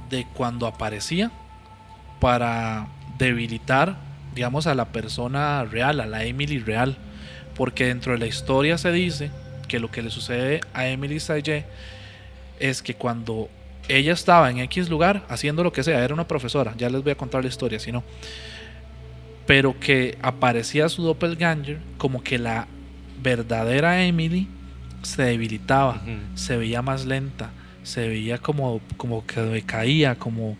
de cuando aparecía para debilitar, digamos, a la persona real, a la Emily real, porque dentro de la historia se dice que lo que le sucede a Emily Sayé es que cuando ella estaba en X lugar haciendo lo que sea, era una profesora, ya les voy a contar la historia, si no, pero que aparecía su doppelganger, como que la verdadera Emily se debilitaba, se veía más lenta, se veía como que decaía, como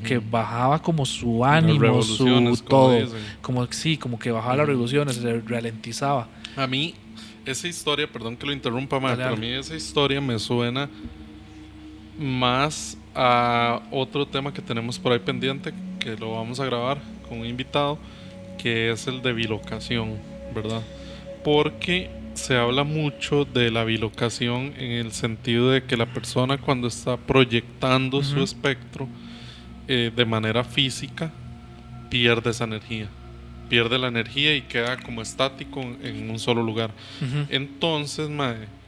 que bajaba como su ánimo, su todo, como sí, como que bajaba las revoluciones, se ralentizaba. A mí esa historia, perdón que lo interrumpa, pero a mí esa historia me suena más a otro tema que tenemos por ahí pendiente, que lo vamos a grabar con un invitado, que es el de bilocación, ¿verdad? Porque se habla mucho de la bilocación en el sentido de que la persona, cuando está proyectando su espectro de manera física, pierde esa energía, pierde la energía y queda como estático en un solo lugar. Entonces,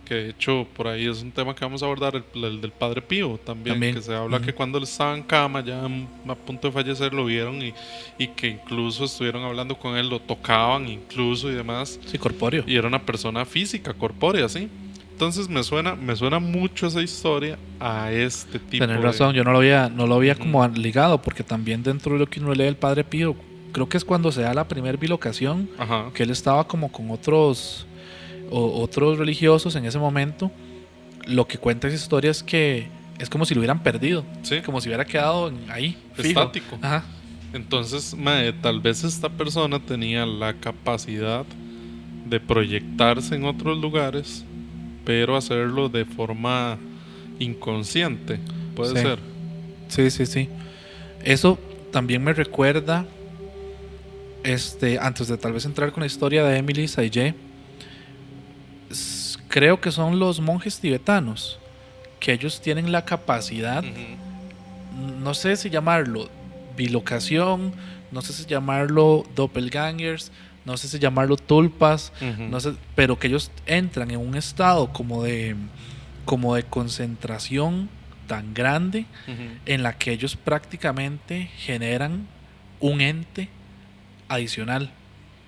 que de hecho por ahí es un tema que vamos a abordar, el del Padre Pío también. Que se habla que cuando él estaba en cama ya a punto de fallecer lo vieron y que incluso estuvieron hablando con él, lo tocaban incluso y demás. Sí, corpóreo. Y era una persona física, corpórea, sí. Entonces me suena mucho esa historia a este tipo. Tenés razón, yo no lo había como ligado, porque también dentro de lo que uno lee el Padre Pío, creo que es cuando se da la primer bilocación, que él estaba como con otros religiosos en ese momento. Lo que cuenta esa historia es que es como si lo hubieran perdido, ¿sí? Como si hubiera quedado ahí, estático. Entonces, tal vez esta persona tenía la capacidad de proyectarse en otros lugares, pero hacerlo de forma inconsciente, puede ser. Sí. Eso también me recuerda, antes de tal vez entrar con la historia de Emily Sayé, creo que son los monjes tibetanos, que ellos tienen la capacidad, no sé si llamarlo bilocación, no sé si llamarlo doppelgangers, no sé si llamarlo tulpas, no sé, pero que ellos entran en un estado como de concentración tan grande, en la que ellos prácticamente generan un ente adicional.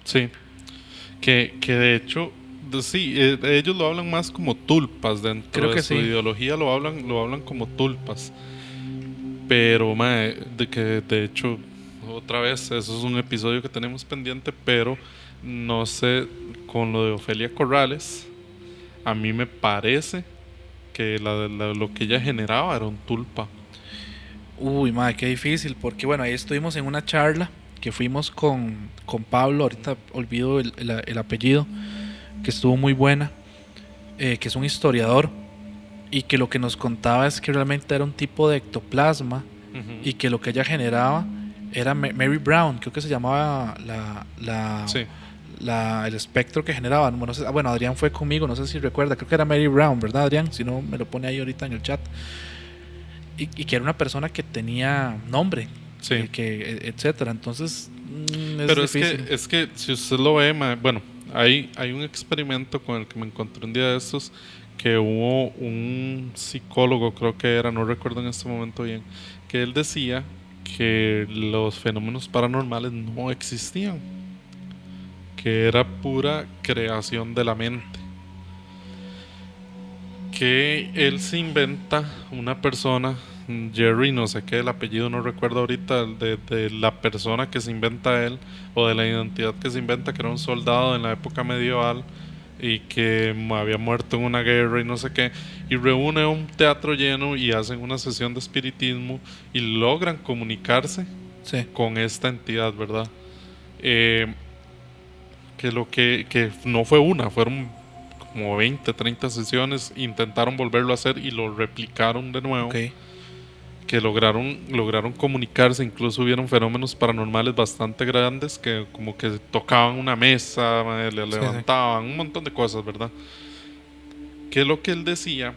Sí, que de hecho, sí, ellos lo hablan más como tulpas dentro de su ideología, lo hablan como tulpas. Pero de hecho, otra vez, eso es un episodio que tenemos pendiente, pero no sé, con lo de Ofelia Corrales, a mí me parece que lo que ella generaba era un tulpa. Uy, madre, qué difícil, porque bueno, ahí estuvimos en una charla que fuimos con Pablo, ahorita olvido el apellido, que estuvo muy buena, que es un historiador, y que lo que nos contaba es que realmente era un tipo de ectoplasma, y que lo que ella generaba era Mary Brown, creo que se llamaba el espectro que generaba. Bueno, Adrián fue conmigo, no sé si recuerda, creo que era Mary Brown, ¿verdad, Adrián? Si no, me lo pone ahí ahorita en el chat. Y que era una persona que tenía nombre, etcétera. Entonces, pero es que si usted lo ve, bueno, hay un experimento con el que me encontré un día de estos, que hubo un psicólogo, creo que era, no recuerdo en este momento bien, que él decía que los fenómenos paranormales no existían, que era pura creación de la mente, que él se inventa una persona, Jerry, no sé qué, el apellido no recuerdo ahorita, de la persona que se inventa él, o de la identidad que se inventa, que era un soldado en la época medieval, y que había muerto en una guerra y no sé qué, y reúne un teatro lleno y hacen una sesión de espiritismo y logran comunicarse Sí. con esta entidad, ¿verdad? Que no fue una, fueron como 20, 30 sesiones, intentaron volverlo a hacer y lo replicaron de nuevo. Okay. Que lograron comunicarse, incluso hubieron fenómenos paranormales bastante grandes que como que tocaban una mesa, le levantaban, un montón de cosas, ¿verdad? Que lo que él decía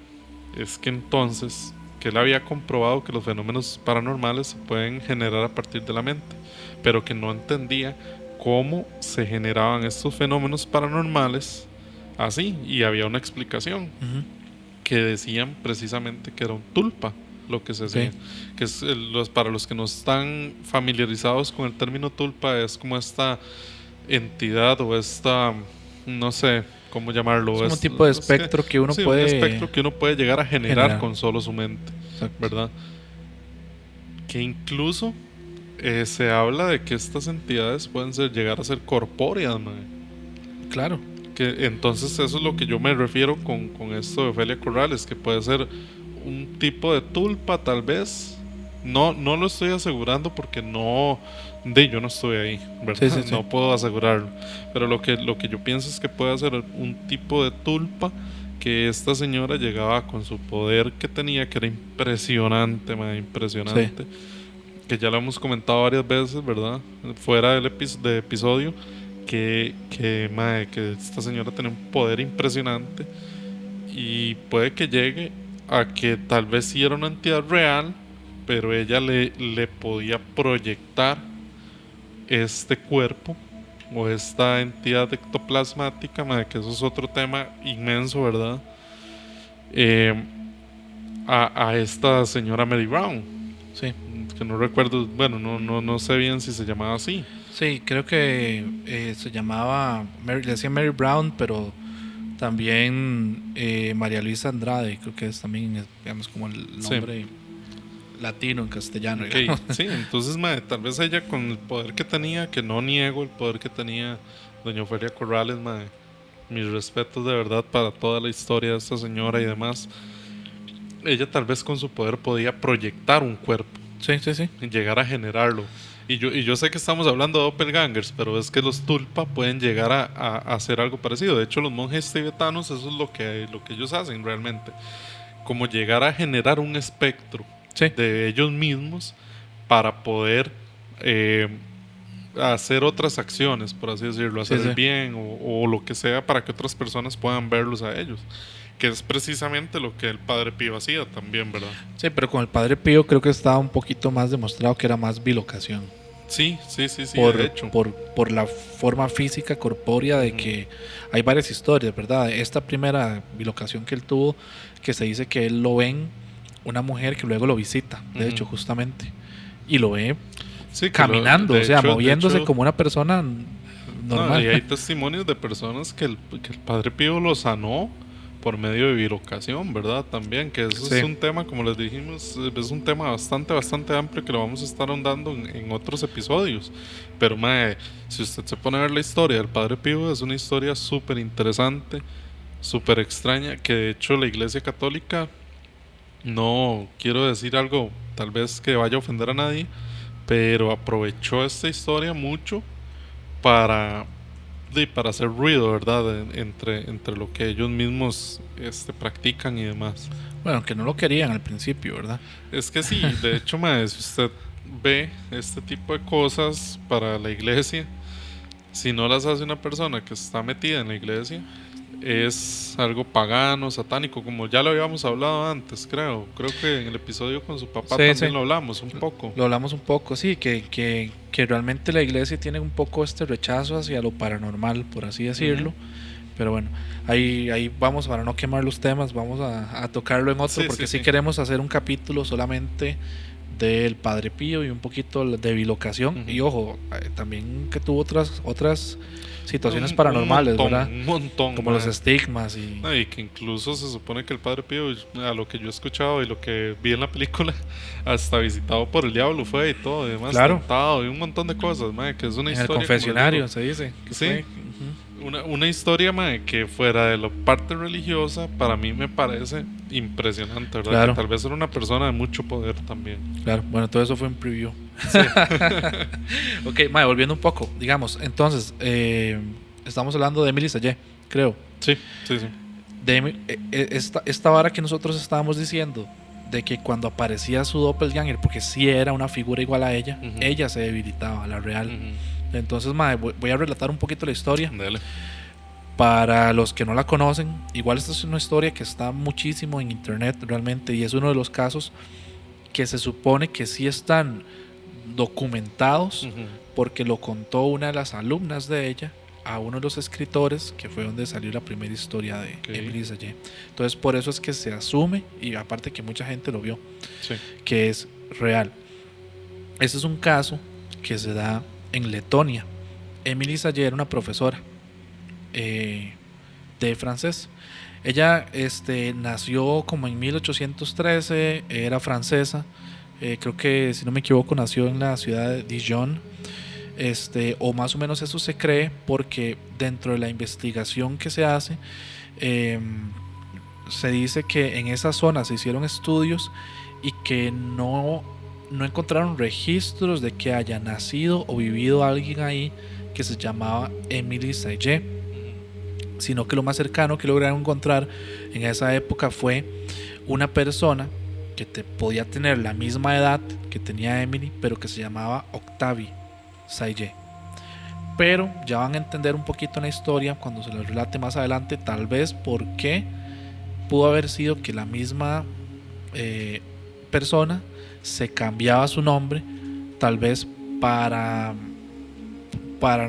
es que entonces, que él había comprobado que los fenómenos paranormales se pueden generar a partir de la mente, pero que no entendía cómo se generaban estos fenómenos paranormales así, y había una explicación que decían precisamente que era un tulpa lo que se hacía, que es para los que no están familiarizados con el término tulpa, es como esta entidad o esta, no sé cómo llamarlo, es como un tipo de espectro que uno puede, un espectro que uno puede llegar a generar con solo su mente. Exacto. ¿Verdad? Que incluso se habla de que estas entidades pueden llegar a ser corpóreas, man. Claro. Que entonces eso es lo que yo me refiero con esto de Ofelia Corrales, que puede ser un tipo de tulpa tal vez. No lo estoy asegurando porque yo no estoy ahí, ¿verdad? Sí. No puedo asegurarlo. Pero lo que yo pienso es que puede ser un tipo de tulpa que esta señora llegaba con su poder que tenía, que era impresionante, impresionante. Sí. Que ya lo hemos comentado varias veces, ¿verdad? Fuera del episodio. Que esta señora tenía un poder impresionante y puede que llegue a que tal vez sí era una entidad real, pero ella le podía proyectar este cuerpo o esta entidad ectoplasmática, que eso es otro tema inmenso, ¿verdad? A esta señora Mary Brown. Sí. Que no recuerdo, bueno, no sé bien si se llamaba así. Sí, creo que se llamaba, le decían Mary Brown, pero también María Luisa Andrade, creo que es también, digamos, como el nombre latino en castellano. Okay. Sí, entonces tal vez ella con el poder que tenía, que no niego el poder que tenía doña Ofelia Corrales, mis respetos de verdad para toda la historia de esta señora y demás, ella tal vez con su poder podía proyectar un cuerpo. Sí. Y llegar a generarlo. Y yo sé que estamos hablando de doppelgangers, pero es que los tulpa pueden llegar a hacer algo parecido. De hecho, los monjes tibetanos, eso es lo que ellos hacen realmente. Como llegar a generar un espectro de ellos mismos para poder hacer otras acciones, por así decirlo, hacer el bien o lo que sea para que otras personas puedan verlos a ellos. Que es precisamente lo que el Padre Pío hacía también, ¿verdad? Sí, pero con el Padre Pío creo que estaba un poquito más demostrado que era más bilocación. Sí, de hecho. Por la forma física, corpórea, de que hay varias historias, ¿verdad? Esta primera bilocación que él tuvo, que se dice que él lo ven una mujer que luego lo visita, de hecho, justamente, y lo ve caminando, o sea, hecho, moviéndose como una persona normal. Y hay testimonios de personas que el Padre Pío lo sanó por medio de bilocación, ¿verdad? También, que eso es un tema, como les dijimos, es un tema bastante amplio que lo vamos a estar ahondando en otros episodios. Pero, si usted se pone a ver la historia del Padre Pío, es una historia súper interesante, súper extraña, que de hecho la Iglesia Católica, no quiero decir algo tal vez que vaya a ofender a nadie, pero aprovechó esta historia mucho para hacer ruido, ¿verdad? Entre lo que ellos mismos practican y demás. Bueno, que no lo querían al principio, ¿verdad? Es que sí, de hecho, si usted ve este tipo de cosas para la iglesia, si no las hace una persona que está metida en la iglesia, es algo pagano, satánico, como ya lo habíamos hablado antes, creo que en el episodio con su papá también lo hablamos un poco. Lo hablamos un poco, sí, que realmente la iglesia tiene un poco este rechazo hacia lo paranormal, por así decirlo. Pero bueno, ahí vamos, para no quemar los temas, vamos a tocarlo en otro, porque sí queremos hacer un capítulo solamente del Padre Pío y un poquito de bilocación. Y ojo, también que tuvo otras situaciones paranormales, ¿verdad? Un montón. Como los estigmas y que incluso se supone que el Padre Pío, a lo que yo he escuchado y lo que vi en la película, hasta visitado por el diablo fue y todo, y demás, tentado y un montón de cosas, que es una historia. En el confesionario se dice. Sí. Una historia, mae, que fuera de la parte religiosa, para mí me parece impresionante, ¿verdad? Claro. Que tal vez era una persona de mucho poder también. Claro, bueno, todo eso fue un preview. Sí. Ok, mae, volviendo un poco, digamos, entonces, estamos hablando de Emily Sayé, creo. Sí, sí, sí. Esta vara que nosotros estábamos diciendo, de que cuando aparecía su doppelganger, porque sí era una figura igual a ella, Ujú. ella se debilitaba, la real. Ujú. Entonces, mae, voy a relatar un poquito la historia. Dale. Para los que no la conocen, igual esta es una historia que está muchísimo en internet realmente, y es uno de los casos que se supone que sí están documentados, Ujú. porque lo contó una de las alumnas de ella a uno de los escritores, que fue donde salió la primera historia de Ok. Emily Sayé. Entonces por eso es que se asume, y aparte que mucha gente lo vio, Sí. que es real. Este es un caso que se da en Letonia. Emily Sayé era una profesora de francés. Ella nació como en 1813, era francesa. Creo que, si no me equivoco, nació en la ciudad de Dijon. O más o menos eso se cree, porque dentro de la investigación que se hace, se dice que en esa zona se hicieron estudios y que no encontraron registros de que haya nacido o vivido alguien ahí que se llamaba Emily Sayé, sino que lo más cercano que lograron encontrar en esa época fue una persona que podía tener la misma edad que tenía Emily, pero que se llamaba Octavie Sayé. Pero ya van a entender un poquito en la historia cuando se les relate más adelante, tal vez por qué pudo haber sido que la misma persona se cambiaba su nombre, tal vez para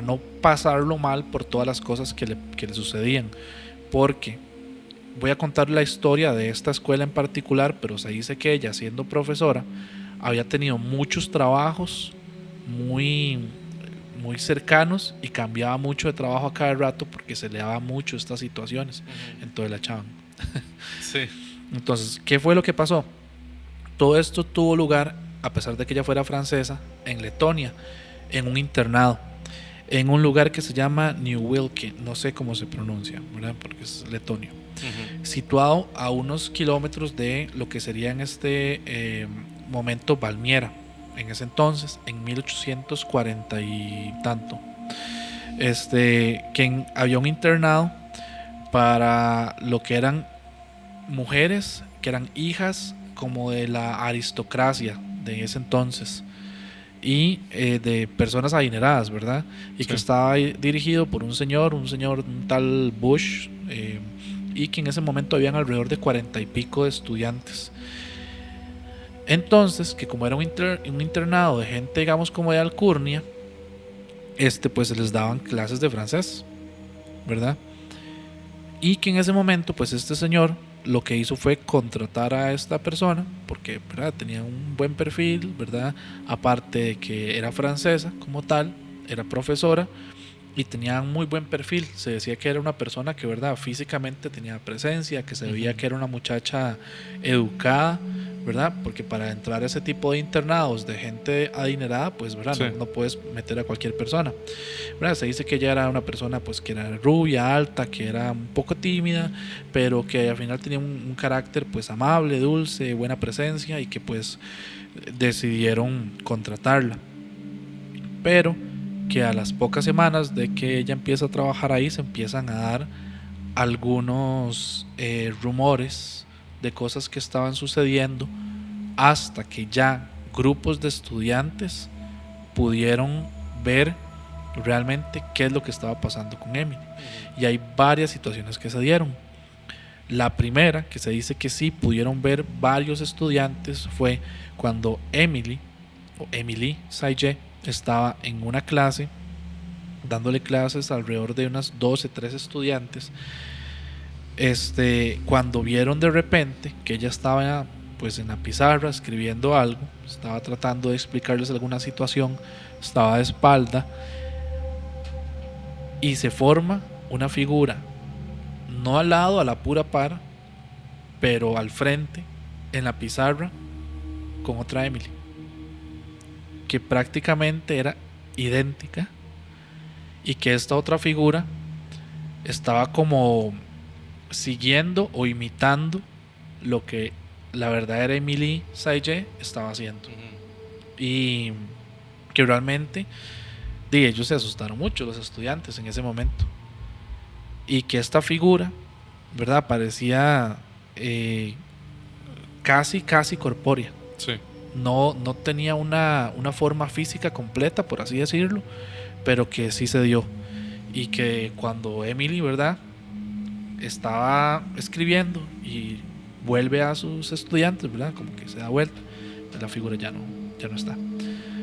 no pasarlo mal por todas las cosas que le sucedían. Porque voy a contar la historia de esta escuela en particular, pero se dice que ella, siendo profesora, había tenido muchos trabajos muy, muy cercanos y cambiaba mucho de trabajo a cada rato porque se le daba mucho estas situaciones. Entonces la echaban. Sí. Entonces, ¿qué fue lo que pasó? Todo esto tuvo lugar, a pesar de que ella fuera francesa, en Letonia, en un internado, en un lugar que se llama New Wilkie, no sé cómo se pronuncia, ¿verdad? Porque es letonio. Ujú. Situado a unos kilómetros de lo que sería en este momento Valmiera, en ese entonces, en 1840 y tanto. Había un internado para lo que eran mujeres que eran hijas como de la aristocracia de ese entonces, y de personas adineradas, ¿verdad? Y Sí. que estaba dirigido por un señor, un tal Bush, y que en ese momento habían alrededor de 40 y pico de estudiantes. Entonces, que como era un internado de gente, digamos, como de alcurnia, pues se les daban clases de francés, ¿verdad? Y que en ese momento, pues este señor lo que hizo fue contratar a esta persona, porque, ¿verdad?, tenía un buen perfil, ¿verdad? Aparte de que era francesa como tal, era profesora y tenía un muy buen perfil. Se decía que era una persona que, ¿verdad?, físicamente tenía presencia, que se veía que era una muchacha educada, ¿verdad? Porque para entrar a ese tipo de internados de gente adinerada, pues, ¿verdad?, Sí. no puedes meter a cualquier persona, ¿verdad? Se dice que ella era una persona, pues, que era rubia, alta, que era un poco tímida, pero que al final tenía un carácter, pues, amable, dulce, buena presencia, y que, pues, decidieron contratarla. Pero que a las pocas semanas de que ella empieza a trabajar ahí, se empiezan a dar algunos rumores de cosas que estaban sucediendo, hasta que ya grupos de estudiantes pudieron ver realmente qué es lo que estaba pasando con Emily. Y hay varias situaciones que se dieron. La primera, que se dice que sí pudieron ver varios estudiantes, fue cuando Emily Sayé estaba en una clase, dándole clases alrededor de unas 12, 13 estudiantes. Cuando vieron de repente que ella estaba, pues, en la pizarra escribiendo algo, estaba tratando de explicarles alguna situación, estaba de espalda, y se forma una figura, no al lado, a la pura par, pero al frente, en la pizarra, con otra Emily, que prácticamente era idéntica, y que esta otra figura estaba como siguiendo o imitando lo que la verdadera Emily Saige estaba haciendo. Y que realmente ellos se asustaron mucho, los estudiantes, en ese momento. Y que esta figura, ¿verdad?, parecía casi corpórea. Sí. No tenía una forma física completa, por así decirlo, pero que sí se dio. Y que cuando Emily, ¿verdad?, estaba escribiendo y vuelve a sus estudiantes, ¿verdad?, como que se da vuelta, la figura ya no está.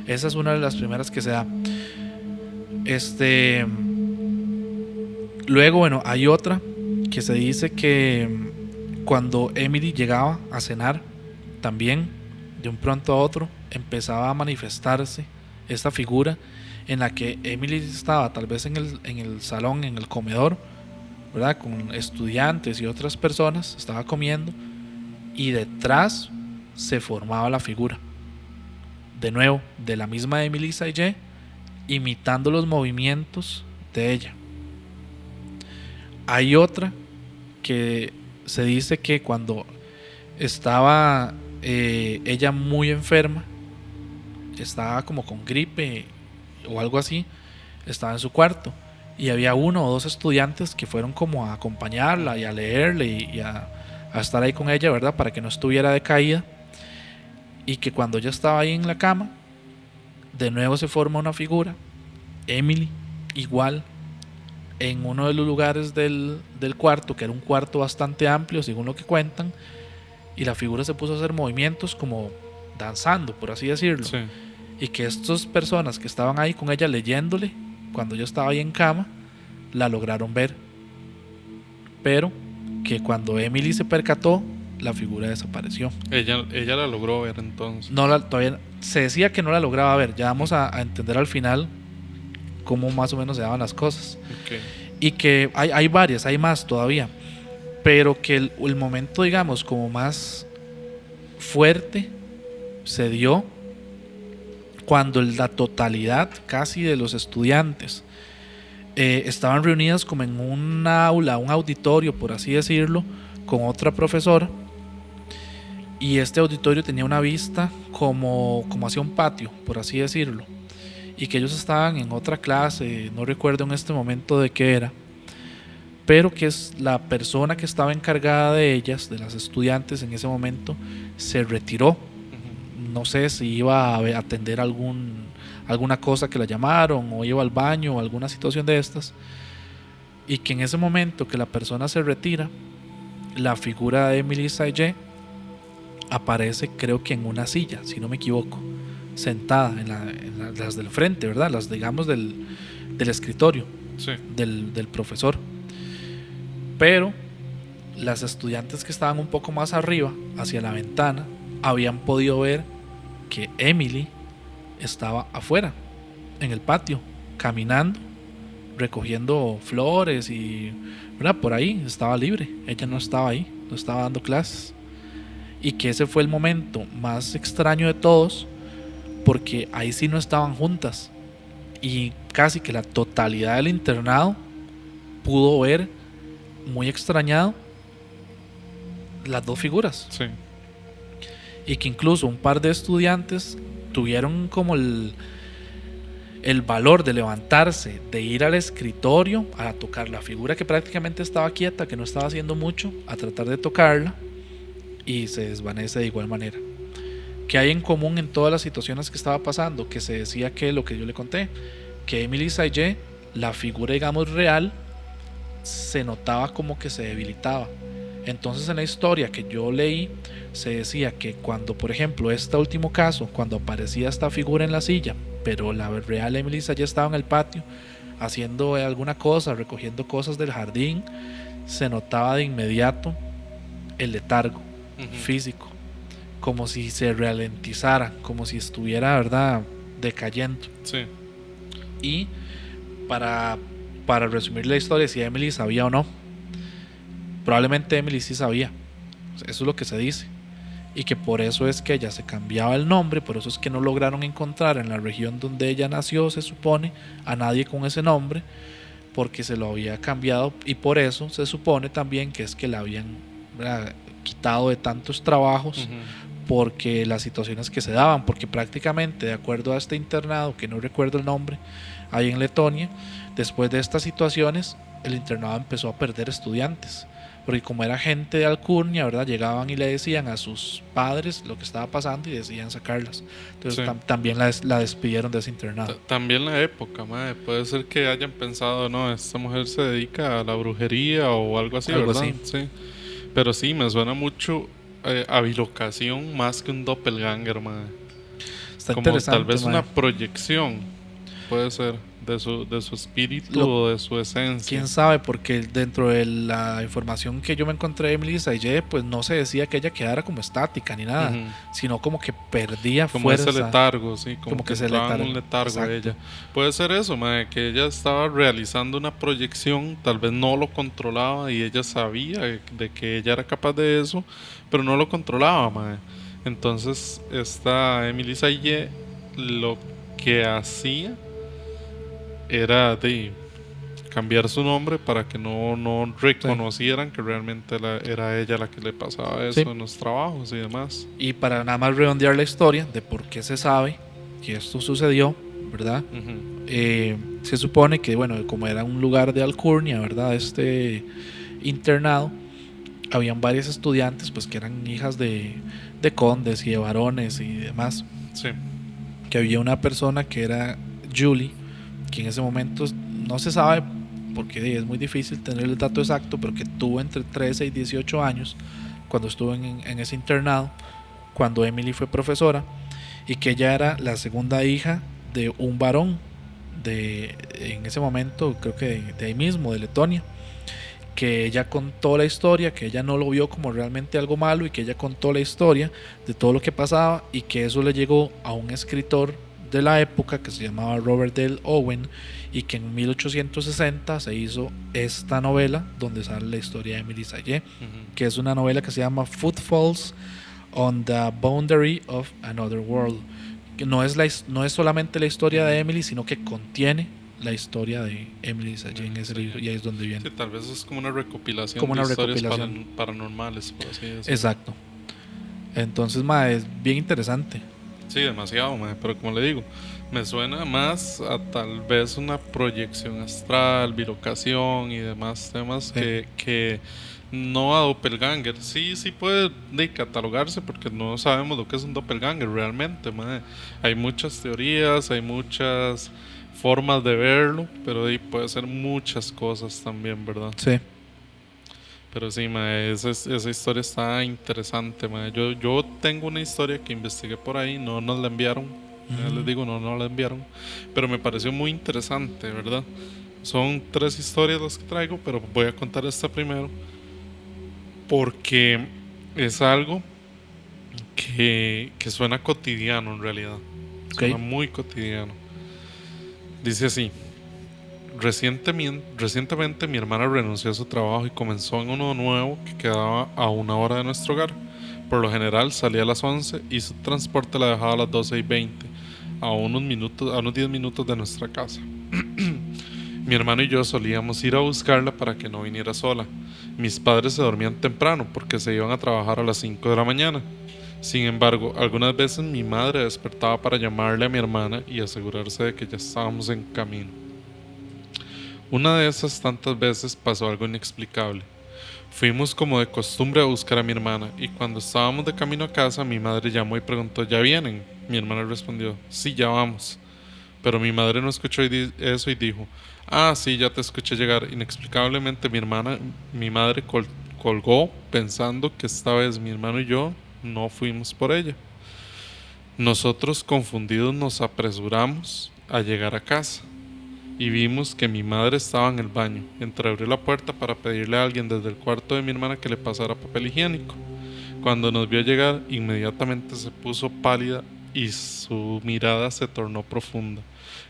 Esa es una de las primeras que se da. Luego, bueno, hay otra que se dice que cuando Emily llegaba a cenar, también de un pronto a otro empezaba a manifestarse esta figura en la que Emily estaba tal vez en el salón, en el comedor, ¿verdad?, con estudiantes y otras personas, estaba comiendo, y detrás se formaba la figura, de nuevo, de la misma Emily Saige, imitando los movimientos de ella. Hay otra que se dice que cuando estaba ella muy enferma, estaba como con gripe o algo así, estaba en su cuarto y había uno o dos estudiantes que fueron como a acompañarla y a leerle y a estar ahí con ella, ¿verdad?, para que no estuviera decaída, y que cuando ella estaba ahí en la cama, de nuevo se forma una figura, Emily, igual, en uno de los lugares del cuarto, que era un cuarto bastante amplio según lo que cuentan, y la figura se puso a hacer movimientos como danzando, por así decirlo. Sí. Y que estas personas que estaban ahí con ella leyéndole, cuando yo estaba ahí en cama, la lograron ver, pero que cuando Emily se percató, la figura desapareció. Ella la logró ver entonces. Todavía se decía que no la lograba ver. Ya vamos a entender al final cómo más o menos se daban las cosas. Okay. Y que hay varias, hay más todavía, pero que el momento, digamos, como más fuerte se dio cuando la totalidad casi de los estudiantes estaban reunidas como en un aula, un auditorio, por así decirlo, con otra profesora, y este auditorio tenía una vista como hacia un patio, por así decirlo, y que ellos estaban en otra clase, no recuerdo en este momento de qué era, pero que es la persona que estaba encargada de ellas, de las estudiantes en ese momento, se retiró. No sé si iba a atender alguna cosa que la llamaron, o iba al baño o alguna situación de estas, y que en ese momento que la persona se retira, la figura de Emily Saige aparece, creo que en una silla, si no me equivoco, sentada en las del frente, ¿verdad?, las, digamos, del escritorio. Sí. del profesor. Pero las estudiantes que estaban un poco más arriba, hacia la ventana, habían podido ver que Emily estaba afuera, en el patio, caminando, recogiendo flores y, ¿verdad?, por ahí, estaba libre. Ella no estaba ahí, no estaba dando clases. Y que ese fue el momento más extraño de todos, porque ahí sí no estaban juntas, y casi que la totalidad del internado pudo ver, muy extrañado, las dos figuras. Sí. Y que incluso un par de estudiantes tuvieron como el valor de levantarse, de ir al escritorio a tocar la figura que prácticamente estaba quieta, que no estaba haciendo mucho, a tratar de tocarla, y se desvanece de igual manera. Que hay en común en todas las situaciones que estaba pasando, que se decía que lo que yo le conté, que Emily Saige, la figura, digamos, real, se notaba como que se debilitaba. Entonces en la historia que yo leí se decía que cuando, por ejemplo, este último caso, cuando aparecía esta figura en la silla, pero la real Emily Saige estaba en el patio haciendo alguna cosa, recogiendo cosas del jardín, se notaba de inmediato el letargo físico, como si se ralentizara, como si estuviera, ¿verdad?, decayendo. Sí. Y para resumir la historia, si Emily sabía o no, probablemente Emily sí sabía, eso es lo que se dice, y que por eso es que ella se cambiaba el nombre, por eso es que no lograron encontrar en la región donde ella nació, se supone, a nadie con ese nombre, porque se lo había cambiado, y por eso se supone también que es que la habían, ¿verdad?, quitado de tantos trabajos, porque las situaciones que se daban, porque prácticamente de acuerdo a este internado, que no recuerdo el nombre, ahí en Letonia, después de estas situaciones el internado empezó a perder estudiantes, porque como era gente de alcurnia, ¿verdad?, llegaban y le decían a sus padres lo que estaba pasando y decidían sacarlas. Entonces Sí. también la despidieron de ese internado. También la época, mae. Puede ser que hayan pensado, no, esta mujer se dedica a la brujería o algo así, Algo ¿verdad? así. Sí. Pero sí, me suena mucho a bilocación más que un doppelganger, mae. Está Como tal interesante, vez mae. una proyección, puede ser, de su espíritu Lo, o de su esencia. quién sabe, porque dentro de la información que yo me encontré de Emily Sayé, pues no se decía que ella quedara como estática ni nada, Ujú. sino como que perdía Como ese fuerza, letargo, sí, como como que que se entraba en letargo. un letargo Exacto. ella. Puede ser eso, mae, que ella estaba realizando una proyección, tal vez no lo controlaba y ella sabía de que ella era capaz de eso, pero no lo controlaba, mae. Entonces, esta Emily Saye lo que hacía era de cambiar su nombre para que no Sí. reconocieran que realmente era ella la que le pasaba eso Sí. en los trabajos y demás. Y para nada más redondear la historia de por qué se sabe que esto sucedió, ¿verdad? Se supone que, bueno, como era un lugar de alcurnia, ¿verdad?, este internado, habían varios estudiantes pues que eran hijas de condes y de varones y demás, Sí. que había una persona que era Julie, que en ese momento no se sabe porque es muy difícil tener el dato exacto, pero que tuvo entre 13 y 18 años cuando estuvo en ese internado, cuando Emily fue profesora, y que ella era la segunda hija de un varón en ese momento, creo que de ahí mismo, de Letonia, que ella contó la historia, que ella no lo vio como realmente algo malo, y que ella contó la historia de todo lo que pasaba, y que eso le llegó a un escritor de la época que se llamaba Robert Dale Owen, y que en 1860 se hizo esta novela donde sale la historia de Emily Sayé, que es una novela que se llama Footfalls on the Boundary of Another World, que no es solamente la historia de Emily, sino que contiene la historia de Emily Sayé en ese libro, y ahí es donde viene. Sí, tal vez es como una recopilación Como de una historias recopilación. paranormales, por así decirlo. Exacto. Entonces, es bien interesante. Sí, demasiado, mae, pero como le digo, me suena más a tal vez una proyección astral, bilocación y demás temas Sí. que no a doppelganger. Sí, sí puede catalogarse porque no sabemos lo que es un doppelganger realmente, mae. Hay muchas teorías, hay muchas formas de verlo, pero puede ser muchas cosas también, ¿verdad? Sí. Pero sí, mae, esa historia está interesante, mae. Yo tengo una historia que investigué por ahí, no nos la enviaron. Ya les digo, no la enviaron. Pero me pareció muy interesante, ¿verdad? Son 3 historias las que traigo, pero voy a contar esta primero. Porque es algo que suena cotidiano en realidad. Suena muy cotidiano. Dice así. Recientemente mi hermana renunció a su trabajo y comenzó en uno nuevo que quedaba a 1 hora de nuestro hogar. Por lo general salía a las 11 y su transporte la dejaba a las 12:20, a unos 10 minutos de nuestra casa. Mi hermano y yo solíamos ir a buscarla para que no viniera sola. Mis padres se dormían temprano porque se iban a trabajar a las 5 de la mañana. Sin embargo, algunas veces mi madre despertaba para llamarle a mi hermana y asegurarse de que ya estábamos en camino. Una de esas tantas veces pasó algo inexplicable. Fuimos como de costumbre a buscar a mi hermana y cuando estábamos de camino a casa mi madre llamó y preguntó ¿ya vienen? Mi hermana respondió sí, ya vamos. Pero mi madre no escuchó eso y dijo ah, sí, ya te escuché llegar. Inexplicablemente mi madre colgó pensando que esta vez mi hermano y yo no fuimos por ella. Nosotros confundidos nos apresuramos a llegar a casa y vimos que mi madre estaba en el baño. Entreabrió la puerta para pedirle a alguien desde el cuarto de mi hermana que le pasara papel higiénico. Cuando nos vio llegar, inmediatamente se puso pálida y su mirada se tornó profunda.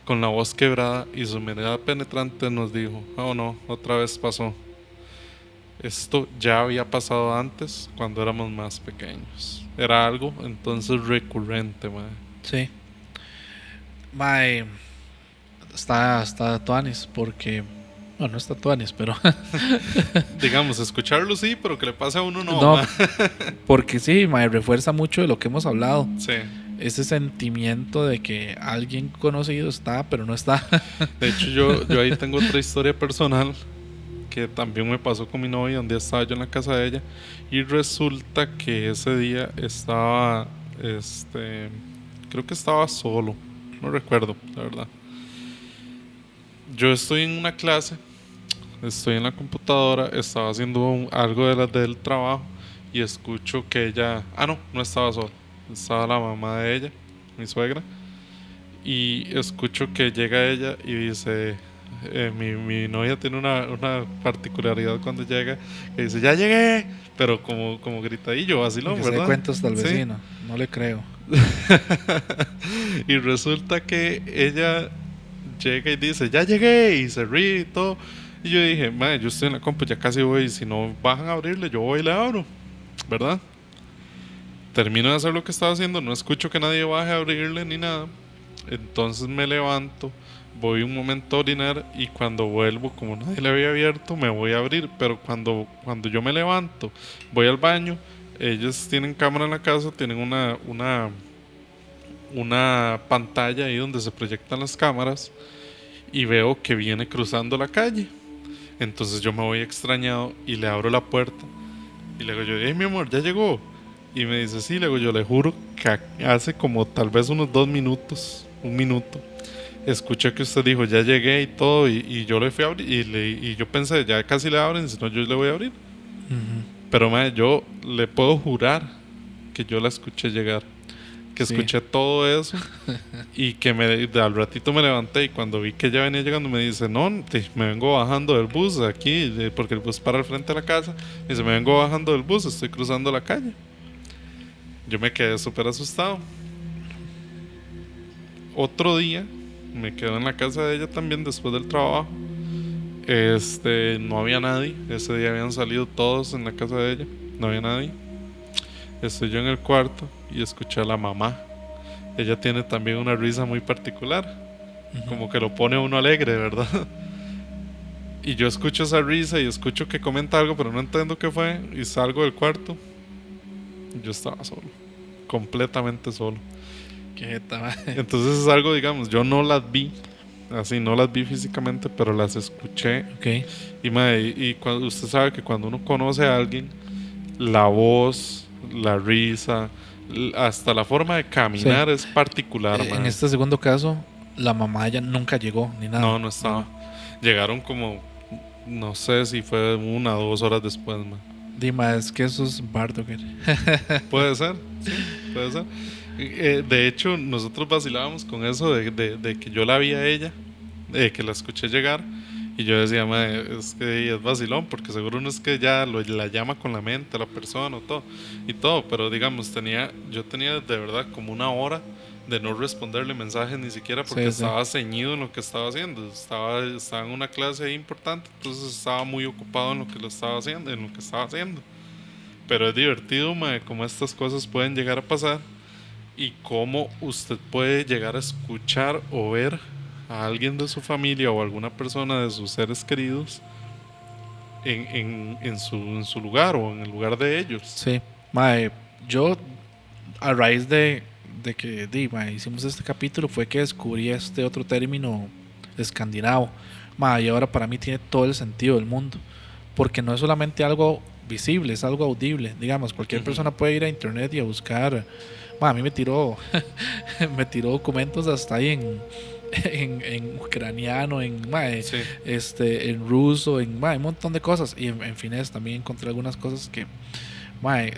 Con la voz quebrada y su mirada penetrante nos dijo, oh no, otra vez pasó. Esto ya había pasado antes cuando éramos más pequeños. Era algo entonces recurrente, mae. Sí. Está tuanis porque, No, no está tuanis, pero Digamos, escucharlo sí, pero que le pase a uno no. no, Ma. porque sí, mae, refuerza mucho de lo que hemos hablado. Sí. Ese sentimiento de que alguien conocido está, pero no está. De hecho, yo ahí tengo otra historia personal que también me pasó con mi novia. Un día estaba yo en la casa de ella y resulta que ese día estaba, creo que estaba solo, no recuerdo, la verdad. Yo estoy en una clase, estoy en la computadora, estaba haciendo algo del trabajo y escucho que ella, no estaba sola, estaba la mamá de ella, mi suegra, y escucho que llega ella y dice, mi novia tiene una particularidad cuando llega, que dice, ya llegué, pero como gritadillo, vacilón, Que se dé ¿verdad? cuenta hasta el Sí. vecino. No le creo. Y resulta que ella llega y dice, ya llegué, y se ríe y todo. Y yo dije, madre, yo estoy en la compu, ya casi voy, si no bajan a abrirle, yo voy y le abro, ¿verdad? Termino de hacer lo que estaba haciendo, no escucho que nadie baje a abrirle ni nada. Entonces me levanto, voy un momento a orinar y cuando vuelvo, como nadie le había abierto, me voy a abrir. Pero cuando yo me levanto, voy al baño, ellos tienen cámara en la casa, tienen una pantalla ahí donde se proyectan las cámaras y veo que viene cruzando la calle. Entonces yo me voy extrañado y le abro la puerta y le digo yo, mi amor, ya llegó. Y me dice, sí, le digo yo, le juro que hace como tal vez unos 2 minutos, 1 minuto, escuché que usted dijo, ya llegué y todo, y yo le fui a abrir, y yo pensé, ya casi le abren, si no yo le voy a abrir. Pero madre, yo le puedo jurar que yo la escuché llegar, que Sí. escuché todo eso y que al ratito me levanté y cuando vi que ella venía llegando me dice, no, me vengo bajando del bus aquí, porque el bus para al frente de la casa, y dice, me vengo bajando del bus, estoy cruzando la calle. Yo me quedé súper asustado. Otro día me quedo en la casa de ella también después del trabajo. No había nadie. Ese día habían salido todos en la casa de ella. No había nadie. Estoy yo en el cuarto y escuché a la mamá. Ella tiene también una risa muy particular. Como que lo pone a uno alegre, ¿verdad? Y yo escucho esa risa y escucho que comenta algo, pero no entiendo qué fue. Y salgo del cuarto. Yo estaba solo. Completamente solo. Qué jeta, mae. Entonces es algo, digamos, yo no las vi. Así, no las vi físicamente, pero las escuché. Ok. Y cuando, usted sabe que cuando uno conoce a alguien, la voz, la risa, hasta la forma de caminar es particular, En este segundo caso, la mamá ya nunca llegó ni nada. No estaba. Llegaron como, no sé si fue 1 o 2 horas después, man. Dima, es que eso es Bardocker. Puede ser, sí, puede ser. De hecho, nosotros vacilábamos con eso de que yo la vi a ella, que la escuché llegar, y yo decía, madre, es que es vacilón, porque seguro no es que ya la llama con la mente la persona y todo, pero digamos, yo tenía de verdad como 1 hora de no responderle mensajes ni siquiera porque estaba ceñido en lo que estaba haciendo. Estaba en una clase ahí importante, entonces estaba muy ocupado en lo que estaba haciendo. Pero es divertido, madre, cómo estas cosas pueden llegar a pasar y cómo usted puede llegar a escuchar o ver a alguien de su familia o alguna persona de sus seres queridos en su lugar o en el lugar de ellos. Sí, mae, yo a raíz de que mae, hicimos este capítulo fue que descubrí este otro término escandinavo. Mae, y ahora para mí tiene todo el sentido del mundo, porque no es solamente algo visible, es algo audible. Digamos, cualquier persona puede ir a internet y a buscar. A mí me tiró documentos hasta ahí en ucraniano, en ruso, en un montón de cosas, y en finés también encontré algunas cosas que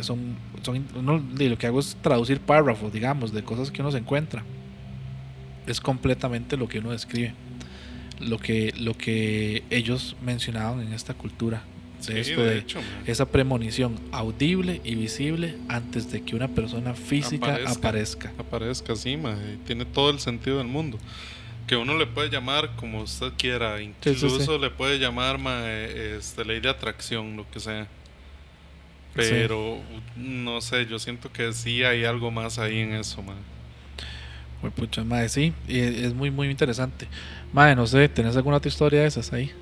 son lo que hago es traducir párrafos, digamos, de cosas que uno se encuentra. Es completamente lo que uno describe, lo que ellos mencionaban en esta cultura. De esto de hecho, esa premonición audible y visible antes de que una persona física aparezca, sí, tiene todo el sentido del mundo. Que uno le puede llamar como usted quiera, incluso le puede llamar ley de atracción, lo que sea. Pero no sé, yo siento que sí hay algo más ahí en eso, man. Muy pucha, sí, y es muy muy interesante. No sé, ¿tenés alguna otra historia de esas ahí?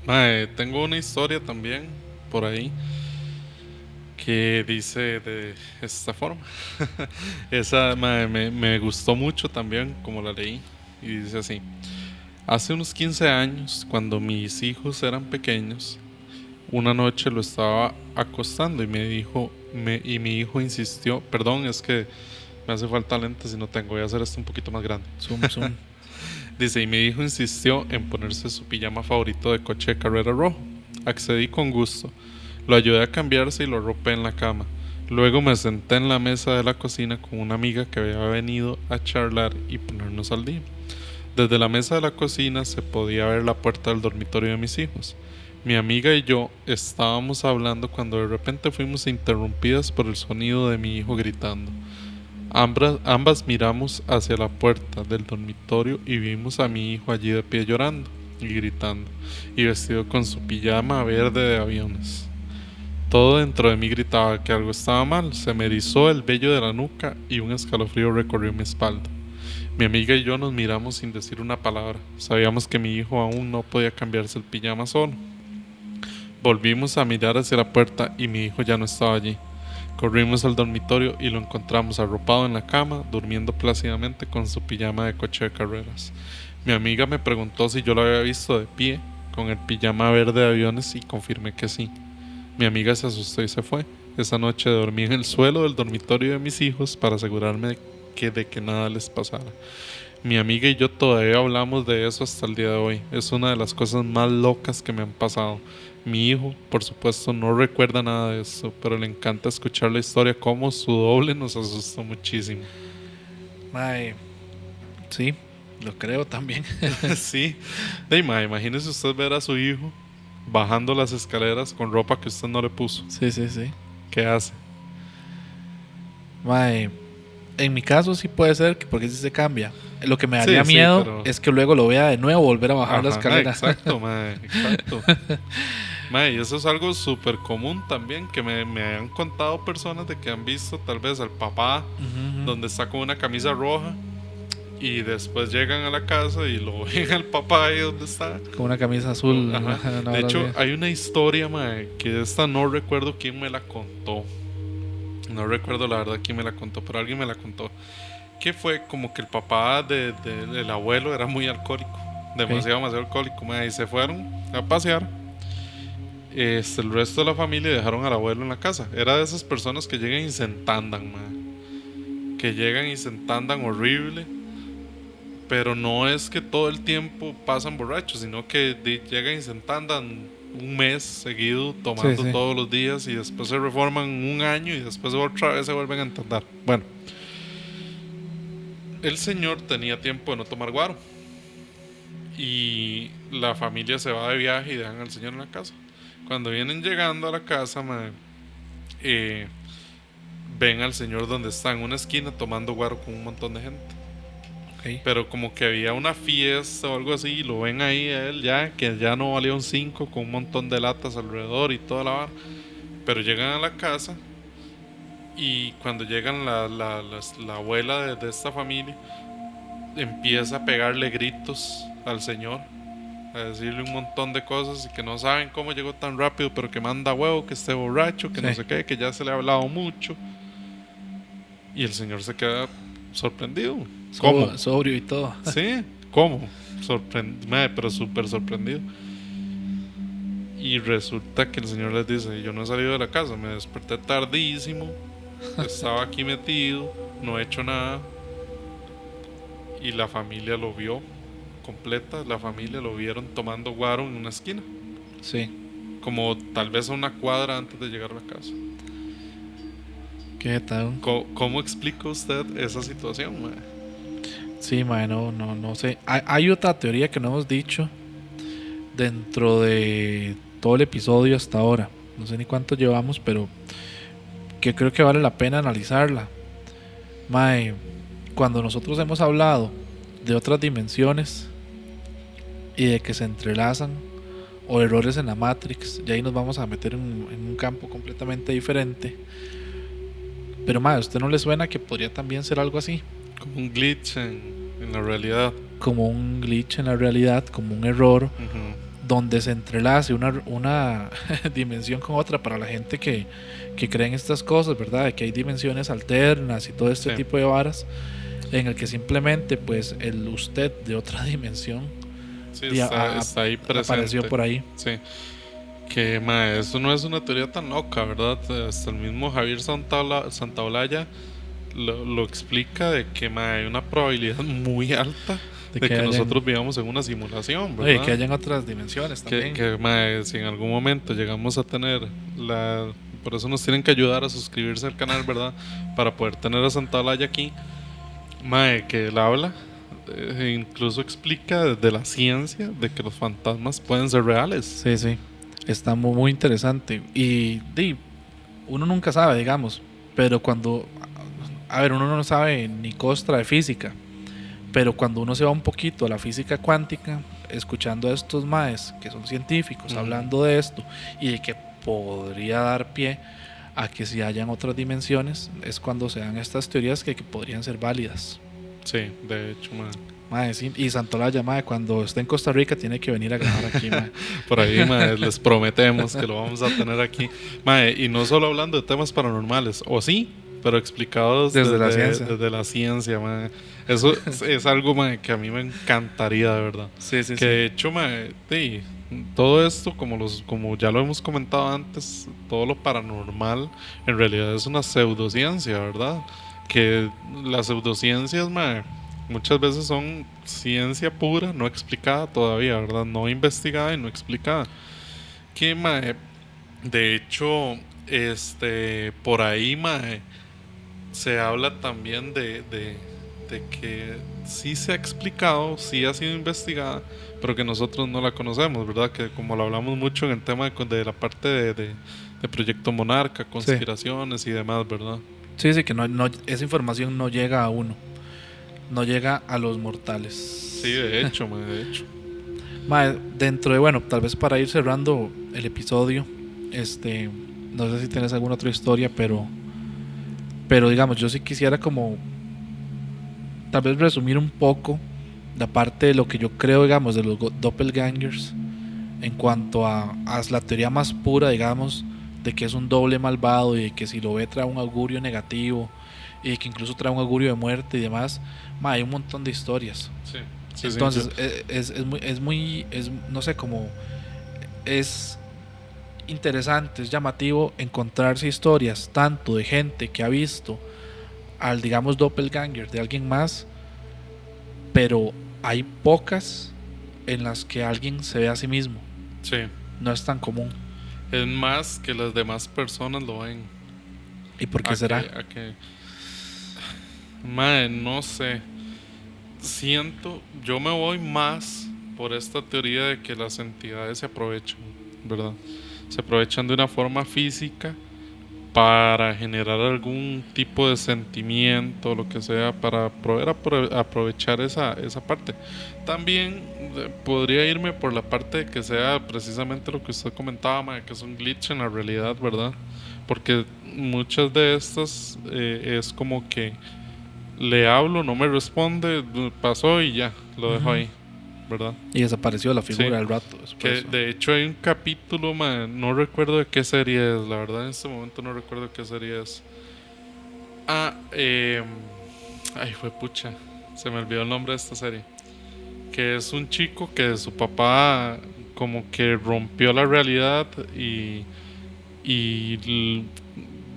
Mae, tengo una historia también por ahí que dice de esta forma. Esa mae, me gustó mucho también como la leí y dice así. Hace unos 15 años, cuando mis hijos eran pequeños, una noche lo estaba acostando y mi hijo insistió, perdón, es que me hace falta lentes y no tengo, voy a hacer esto un poquito más grande. Zoom, zoom. Dice, y mi hijo insistió en ponerse su pijama favorito de coche de carrera rojo. Accedí con gusto. Lo ayudé a cambiarse y lo arropé en la cama. Luego me senté en la mesa de la cocina con una amiga que había venido a charlar y ponernos al día. Desde la mesa de la cocina se podía ver la puerta del dormitorio de mis hijos. Mi amiga y yo estábamos hablando cuando de repente fuimos interrumpidas por el sonido de mi hijo gritando. Ambas miramos hacia la puerta del dormitorio y vimos a mi hijo allí de pie llorando y gritando, y vestido con su pijama verde de aviones. Todo dentro de mí gritaba que algo estaba mal, se me erizó el vello de la nuca y un escalofrío recorrió mi espalda. Mi amiga y yo nos miramos sin decir una palabra. Sabíamos que mi hijo aún no podía cambiarse el pijama solo. Volvimos a mirar hacia la puerta y mi hijo ya no estaba allí. Corrimos al dormitorio y lo encontramos arropado en la cama, durmiendo plácidamente con su pijama de coche de carreras. Mi amiga me preguntó si yo lo había visto de pie, con el pijama verde de aviones, y confirmé que sí. Mi amiga se asustó y se fue. Esa noche dormí en el suelo del dormitorio de mis hijos para asegurarme de que nada les pasara. Mi amiga y yo todavía hablamos de eso hasta el día de hoy. Es una de las cosas más locas que me han pasado. Mi hijo, por supuesto, no recuerda nada de esto, pero le encanta escuchar la historia como su doble nos asustó muchísimo. Mae, sí, lo creo también. Sí. Mae, imagínese usted ver a su hijo bajando las escaleras con ropa que usted no le puso. Sí, sí, sí. ¿Qué hace? Mae, en mi caso sí puede ser, porque sí se cambia. Lo que me Sí, daría sí, miedo pero- es que luego lo vea de nuevo volver a bajar la Ajá, escalera. exacto, mae, exacto. Mae, y eso es algo súper común también, que me han contado personas de que han visto tal vez al papá Ujú, ujú. donde está con una camisa roja y después llegan a la casa y lo ven al papá ahí donde está. Con una camisa azul. Ajá. una De hora hecho, así. hay una historia, mae, que esta no recuerdo quién me la contó. No recuerdo la verdad quién me la contó, pero alguien me la contó. Que fue como que el papá del abuelo era muy alcohólico. Demasiado alcohólico, mae, y se fueron a pasear. El resto de la familia dejaron al abuelo en la casa. Era de esas personas que llegan y se entandan, mae. Que llegan y se entandan horrible. Pero no es que todo el tiempo pasan borrachos, sino que llegan y se entandan un mes seguido tomando Sí, sí. todos los días y después se reforman un año y después otra vez se vuelven a entandar. Bueno, el señor tenía tiempo de no tomar guaro y la familia se va de viaje y dejan al señor en la casa. Cuando vienen llegando a la casa, ven al señor donde está en una esquina tomando guaro con un montón de gente. Ok. Pero como que había una fiesta o algo así, y lo ven ahí a él ya, que ya no valía un 5 con un montón de latas alrededor y toda la vara. Pero llegan a la casa y cuando llegan la abuela de esta familia empieza a pegarle gritos al señor, a decirle un montón de cosas y que no saben cómo llegó tan rápido, pero que manda huevo, que esté borracho, que no Sí. sé qué, que ya se le ha hablado mucho. Y el señor se queda sorprendido. ¿Cómo? Sobrio y todo. Sí, ¿cómo? Pero súper sorprendido. Y resulta que el señor les dice: yo no he salido de la casa, me desperté tardísimo, estaba aquí metido, no he hecho nada. Y la familia lo vio completa, la familia lo vieron tomando guaro en una esquina, Sí. como tal vez a una cuadra antes de llegar a la casa. ¿Qué tal? ¿Cómo explica usted esa situación, mae? Sí, mae, no sé. Hay otra teoría que no hemos dicho dentro de todo el episodio hasta ahora. No sé ni cuánto llevamos, pero que creo que vale la pena analizarla. Mae, cuando nosotros hemos hablado de otras dimensiones y de que se entrelazan o errores en la Matrix, y ahí nos vamos a meter en un campo completamente diferente. Pero mae, ¿a usted no le suena que podría también ser algo así? Como un glitch en la realidad. Como un glitch en la realidad, como un error Ujú. donde se entrelace una dimensión con otra para la gente que cree en estas cosas, ¿verdad? De que hay dimensiones alternas y todo este tipo de varas, en el que simplemente pues el usted de otra dimensión está ahí presente. Apareció por ahí. Sí. Que eso no es una teoría tan loca, ¿verdad? Hasta el mismo Javier Santaolalla lo explica, de que hay una probabilidad muy alta de que nosotros vivamos en una simulación, ¿verdad? Y que hayan otras dimensiones también. Que si en algún momento llegamos a tener por eso nos tienen que ayudar a suscribirse al canal, ¿verdad? Para poder tener a Santaolalla aquí, que él habla, incluso explica desde la ciencia de que los fantasmas pueden ser reales. Sí. Está muy, muy interesante. Y uno nunca sabe, digamos. Pero cuando... A ver, uno no sabe ni costra de física. Pero cuando uno se va un poquito a la física cuántica, escuchando a estos maes que son científicos hablando de esto y de que podría dar pie a que si hayan otras dimensiones, es cuando se dan estas teorías que podrían ser válidas. Sí, de hecho, sí. Y Santaolalla, cuando esté en Costa Rica tiene que venir a grabar aquí, Por ahí, les prometemos que lo vamos a tener aquí. Y no solo hablando de temas paranormales, o sí, pero explicados desde la ciencia, Eso es algo, que a mí me encantaría, de verdad. Sí. Que de hecho, todo esto, como ya lo hemos comentado antes, todo lo paranormal en realidad es una pseudociencia, ¿verdad? Que las pseudociencias, muchas veces son ciencia pura, no explicada todavía, ¿verdad? No investigada y no explicada. Que, de hecho, por ahí, se habla también de que sí se ha explicado, sí ha sido investigada, pero que nosotros no la conocemos, ¿verdad? Que como lo hablamos mucho en el tema de la parte de Proyecto Monarca, conspiraciones y demás, ¿verdad? Sí, que no, esa información no llega a uno, no llega a los mortales. Sí, de hecho, dentro de, bueno, tal vez para ir cerrando el episodio, no sé si tienes alguna otra historia, pero digamos, yo sí quisiera como tal vez resumir un poco la parte de lo que yo creo, digamos, de los doppelgangers en cuanto a la teoría más pura, digamos, de que es un doble malvado y de que si lo ve trae un augurio negativo y que incluso trae un augurio de muerte y demás. Hay un montón de historias. Sí. Entonces no sé, como es interesante, es llamativo encontrarse historias tanto de gente que ha visto al, digamos, doppelganger de alguien más, pero hay pocas en las que alguien se ve a sí mismo. Sí. No es tan común. Es más que las demás personas lo ven. ¿Y por qué será? No sé. Yo me voy más por esta teoría de que las entidades se aprovechan, ¿verdad? Se aprovechan de una forma física para generar algún tipo de sentimiento, lo que sea, para poder aprovechar esa parte. También podría irme por la parte de que sea precisamente lo que usted comentaba, que es un glitch en la realidad, ¿verdad? Porque muchas de estas es como que le hablo, no me responde, pasó y ya, lo dejo ahí, ¿verdad? Y desapareció la figura del rato después. Que de hecho hay un capítulo, no recuerdo de qué serie es, la verdad en este momento no recuerdo de qué serie es. Fue pucha, se me olvidó el nombre de esta serie. Que es un chico que su papá como que rompió la realidad y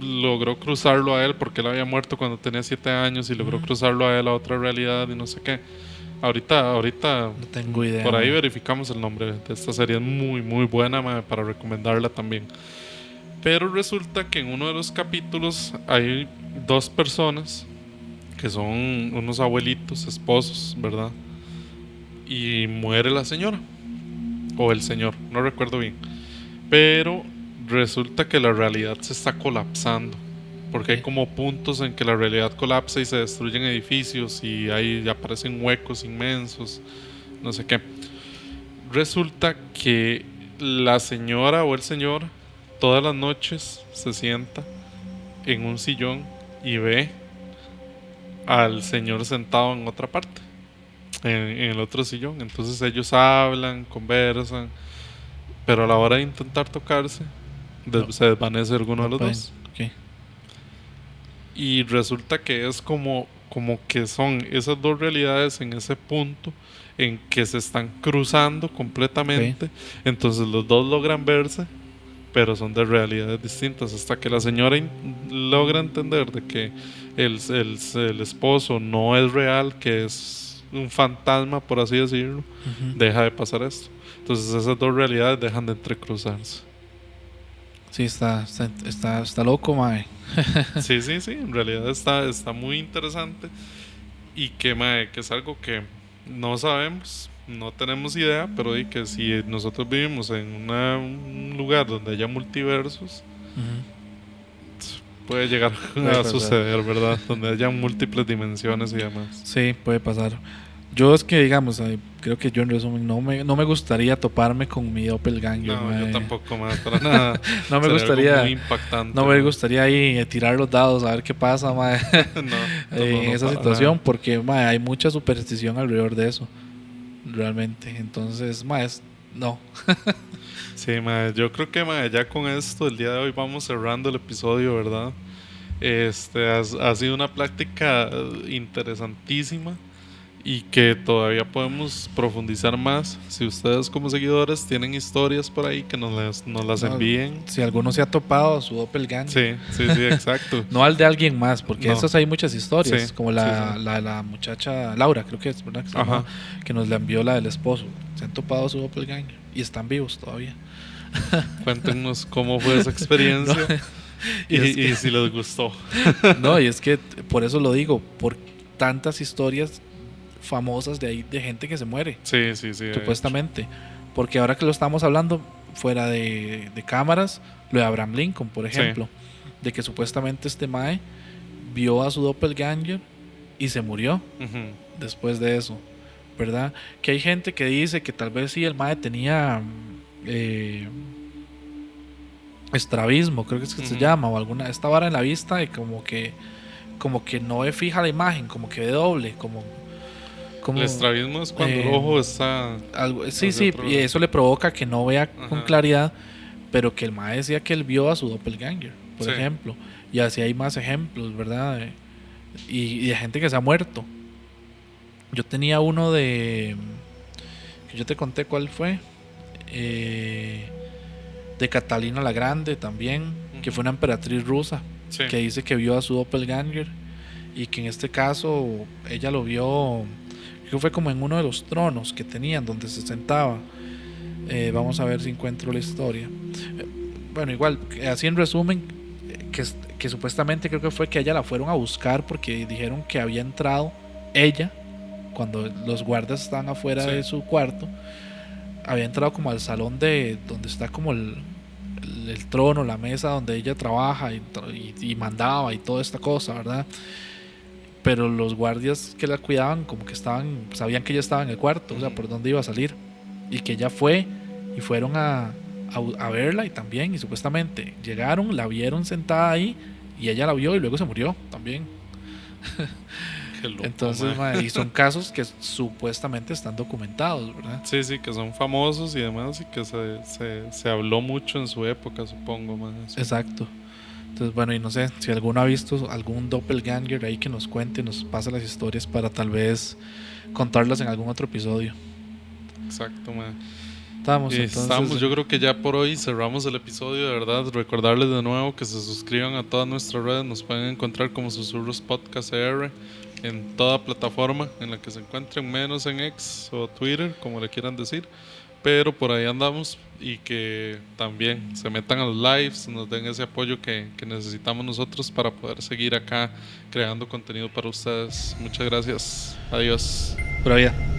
logró cruzarlo a él porque él había muerto cuando tenía 7 años y logró cruzarlo a él a otra realidad y no sé qué. Ahorita no tengo idea. Por ahí verificamos el nombre de esta serie. Es muy muy buena, para recomendarla también. Pero resulta que en uno de los capítulos hay 2 personas que son unos abuelitos, esposos, ¿verdad? Y muere la señora o el señor, no recuerdo bien. Pero resulta que la realidad se está colapsando, porque hay como puntos en que la realidad colapsa y se destruyen edificios y ahí aparecen huecos inmensos, no sé qué. Resulta que la señora o el señor todas las noches se sienta en un sillón y ve al señor sentado en otra parte, en el otro sillón. Entonces ellos hablan, conversan, pero a la hora de intentar tocarse, se desvanece alguno de los dos. Okay. Y resulta que es como que son esas dos realidades en ese punto en que se están cruzando completamente. Entonces los dos logran verse, pero son de realidades distintas, hasta que la señora logra entender de que el esposo no es real, que es un fantasma, por así decirlo. Deja de pasar esto. Entonces esas dos realidades dejan de entrecruzarse. Sí, está loco, mae. Sí, en realidad está muy interesante. Y que, mae, que es algo que no sabemos, no tenemos idea, pero y que si nosotros vivimos en un lugar donde haya multiversos, puede llegar a suceder, ¿verdad? Donde haya múltiples dimensiones y demás. Sí, puede pasar. Yo es que, digamos, creo que yo en resumen no me gustaría toparme con mi doppelganger. No, yo tampoco, más para nada. No me gustaría. Muy impactante. No me gustaría ahí tirar los dados a ver qué pasa, mae. En esa situación, nada. Porque mae, hay mucha superstición alrededor de eso. Realmente. Entonces, mae, no. Sí, mae, yo creo que mae, ya con esto, el día de hoy vamos cerrando el episodio, ¿verdad? Ha sido una plática interesantísima y que todavía podemos profundizar más. Si ustedes como seguidores tienen historias por ahí, que nos las envíen. Si alguno se ha topado a su doppelganger. Sí, exacto. No al de alguien más, porque no. Esas hay muchas historias, sí, como la muchacha Laura, creo que es, ¿verdad? Que nos la envió la del esposo. Se han topado a su doppelganger y están vivos todavía. Cuéntenos cómo fue esa experiencia. No. Y si les gustó. No, y es que por eso lo digo, por tantas historias famosas de gente que se muere. Sí. Supuestamente. Porque ahora que lo estamos hablando fuera de cámaras, lo de Abraham Lincoln, por ejemplo, de que supuestamente este mae vio a su doppelganger y se murió después de eso, ¿verdad? Que hay gente que dice que tal vez sí el mae tenía estrabismo, creo que es que se llama, o esta vara en la vista, y como que no ve fija la imagen, como que ve doble, como el estrabismo es cuando el ojo está sí, y eso le provoca que no vea con claridad, pero que el mae decía que él vio a su doppelganger, por ejemplo, y así hay más ejemplos, ¿verdad? Y de gente que se ha muerto. Yo tenía uno que yo te conté cuál fue, de Catalina la Grande también, que fue una emperatriz rusa, que dice que vio a su doppelganger, y que en este caso ella lo vio, que fue como en uno de los tronos que tenían donde se sentaba. Vamos a ver si encuentro la historia. Bueno, igual, así en resumen, que supuestamente creo que fue que ella la fueron a buscar porque dijeron que había entrado ella cuando los guardias estaban afuera de su cuarto. Había entrado como al salón de donde está como el trono, la mesa donde ella trabaja y mandaba y toda esta cosa, ¿verdad? Pero los guardias que la cuidaban como que sabían que ella estaba en el cuarto, o sea, por dónde iba a salir, y que ella fue y fueron a verla, y también, y supuestamente llegaron, la vieron sentada ahí y ella la vio y luego se murió también. Qué loco, entonces, y son casos que supuestamente están documentados, ¿verdad? Sí, que son famosos y demás, y que se habló mucho en su época, supongo, más. Exacto. Entonces, bueno, y no sé, si alguno ha visto algún doppelganger ahí, que nos cuente, nos pase las historias para tal vez contarlas en algún otro episodio. Exacto, man. Estamos, yo creo que ya por hoy cerramos el episodio, de verdad. Recordarles de nuevo que se suscriban a todas nuestras redes. Nos pueden encontrar como Susurros Podcast CR en toda plataforma en la que se encuentren, menos en X o Twitter, como le quieran decir. Pero por ahí andamos, y que también se metan a los lives, nos den ese apoyo que necesitamos nosotros para poder seguir acá creando contenido para ustedes. Muchas gracias. Adiós. Pura vida.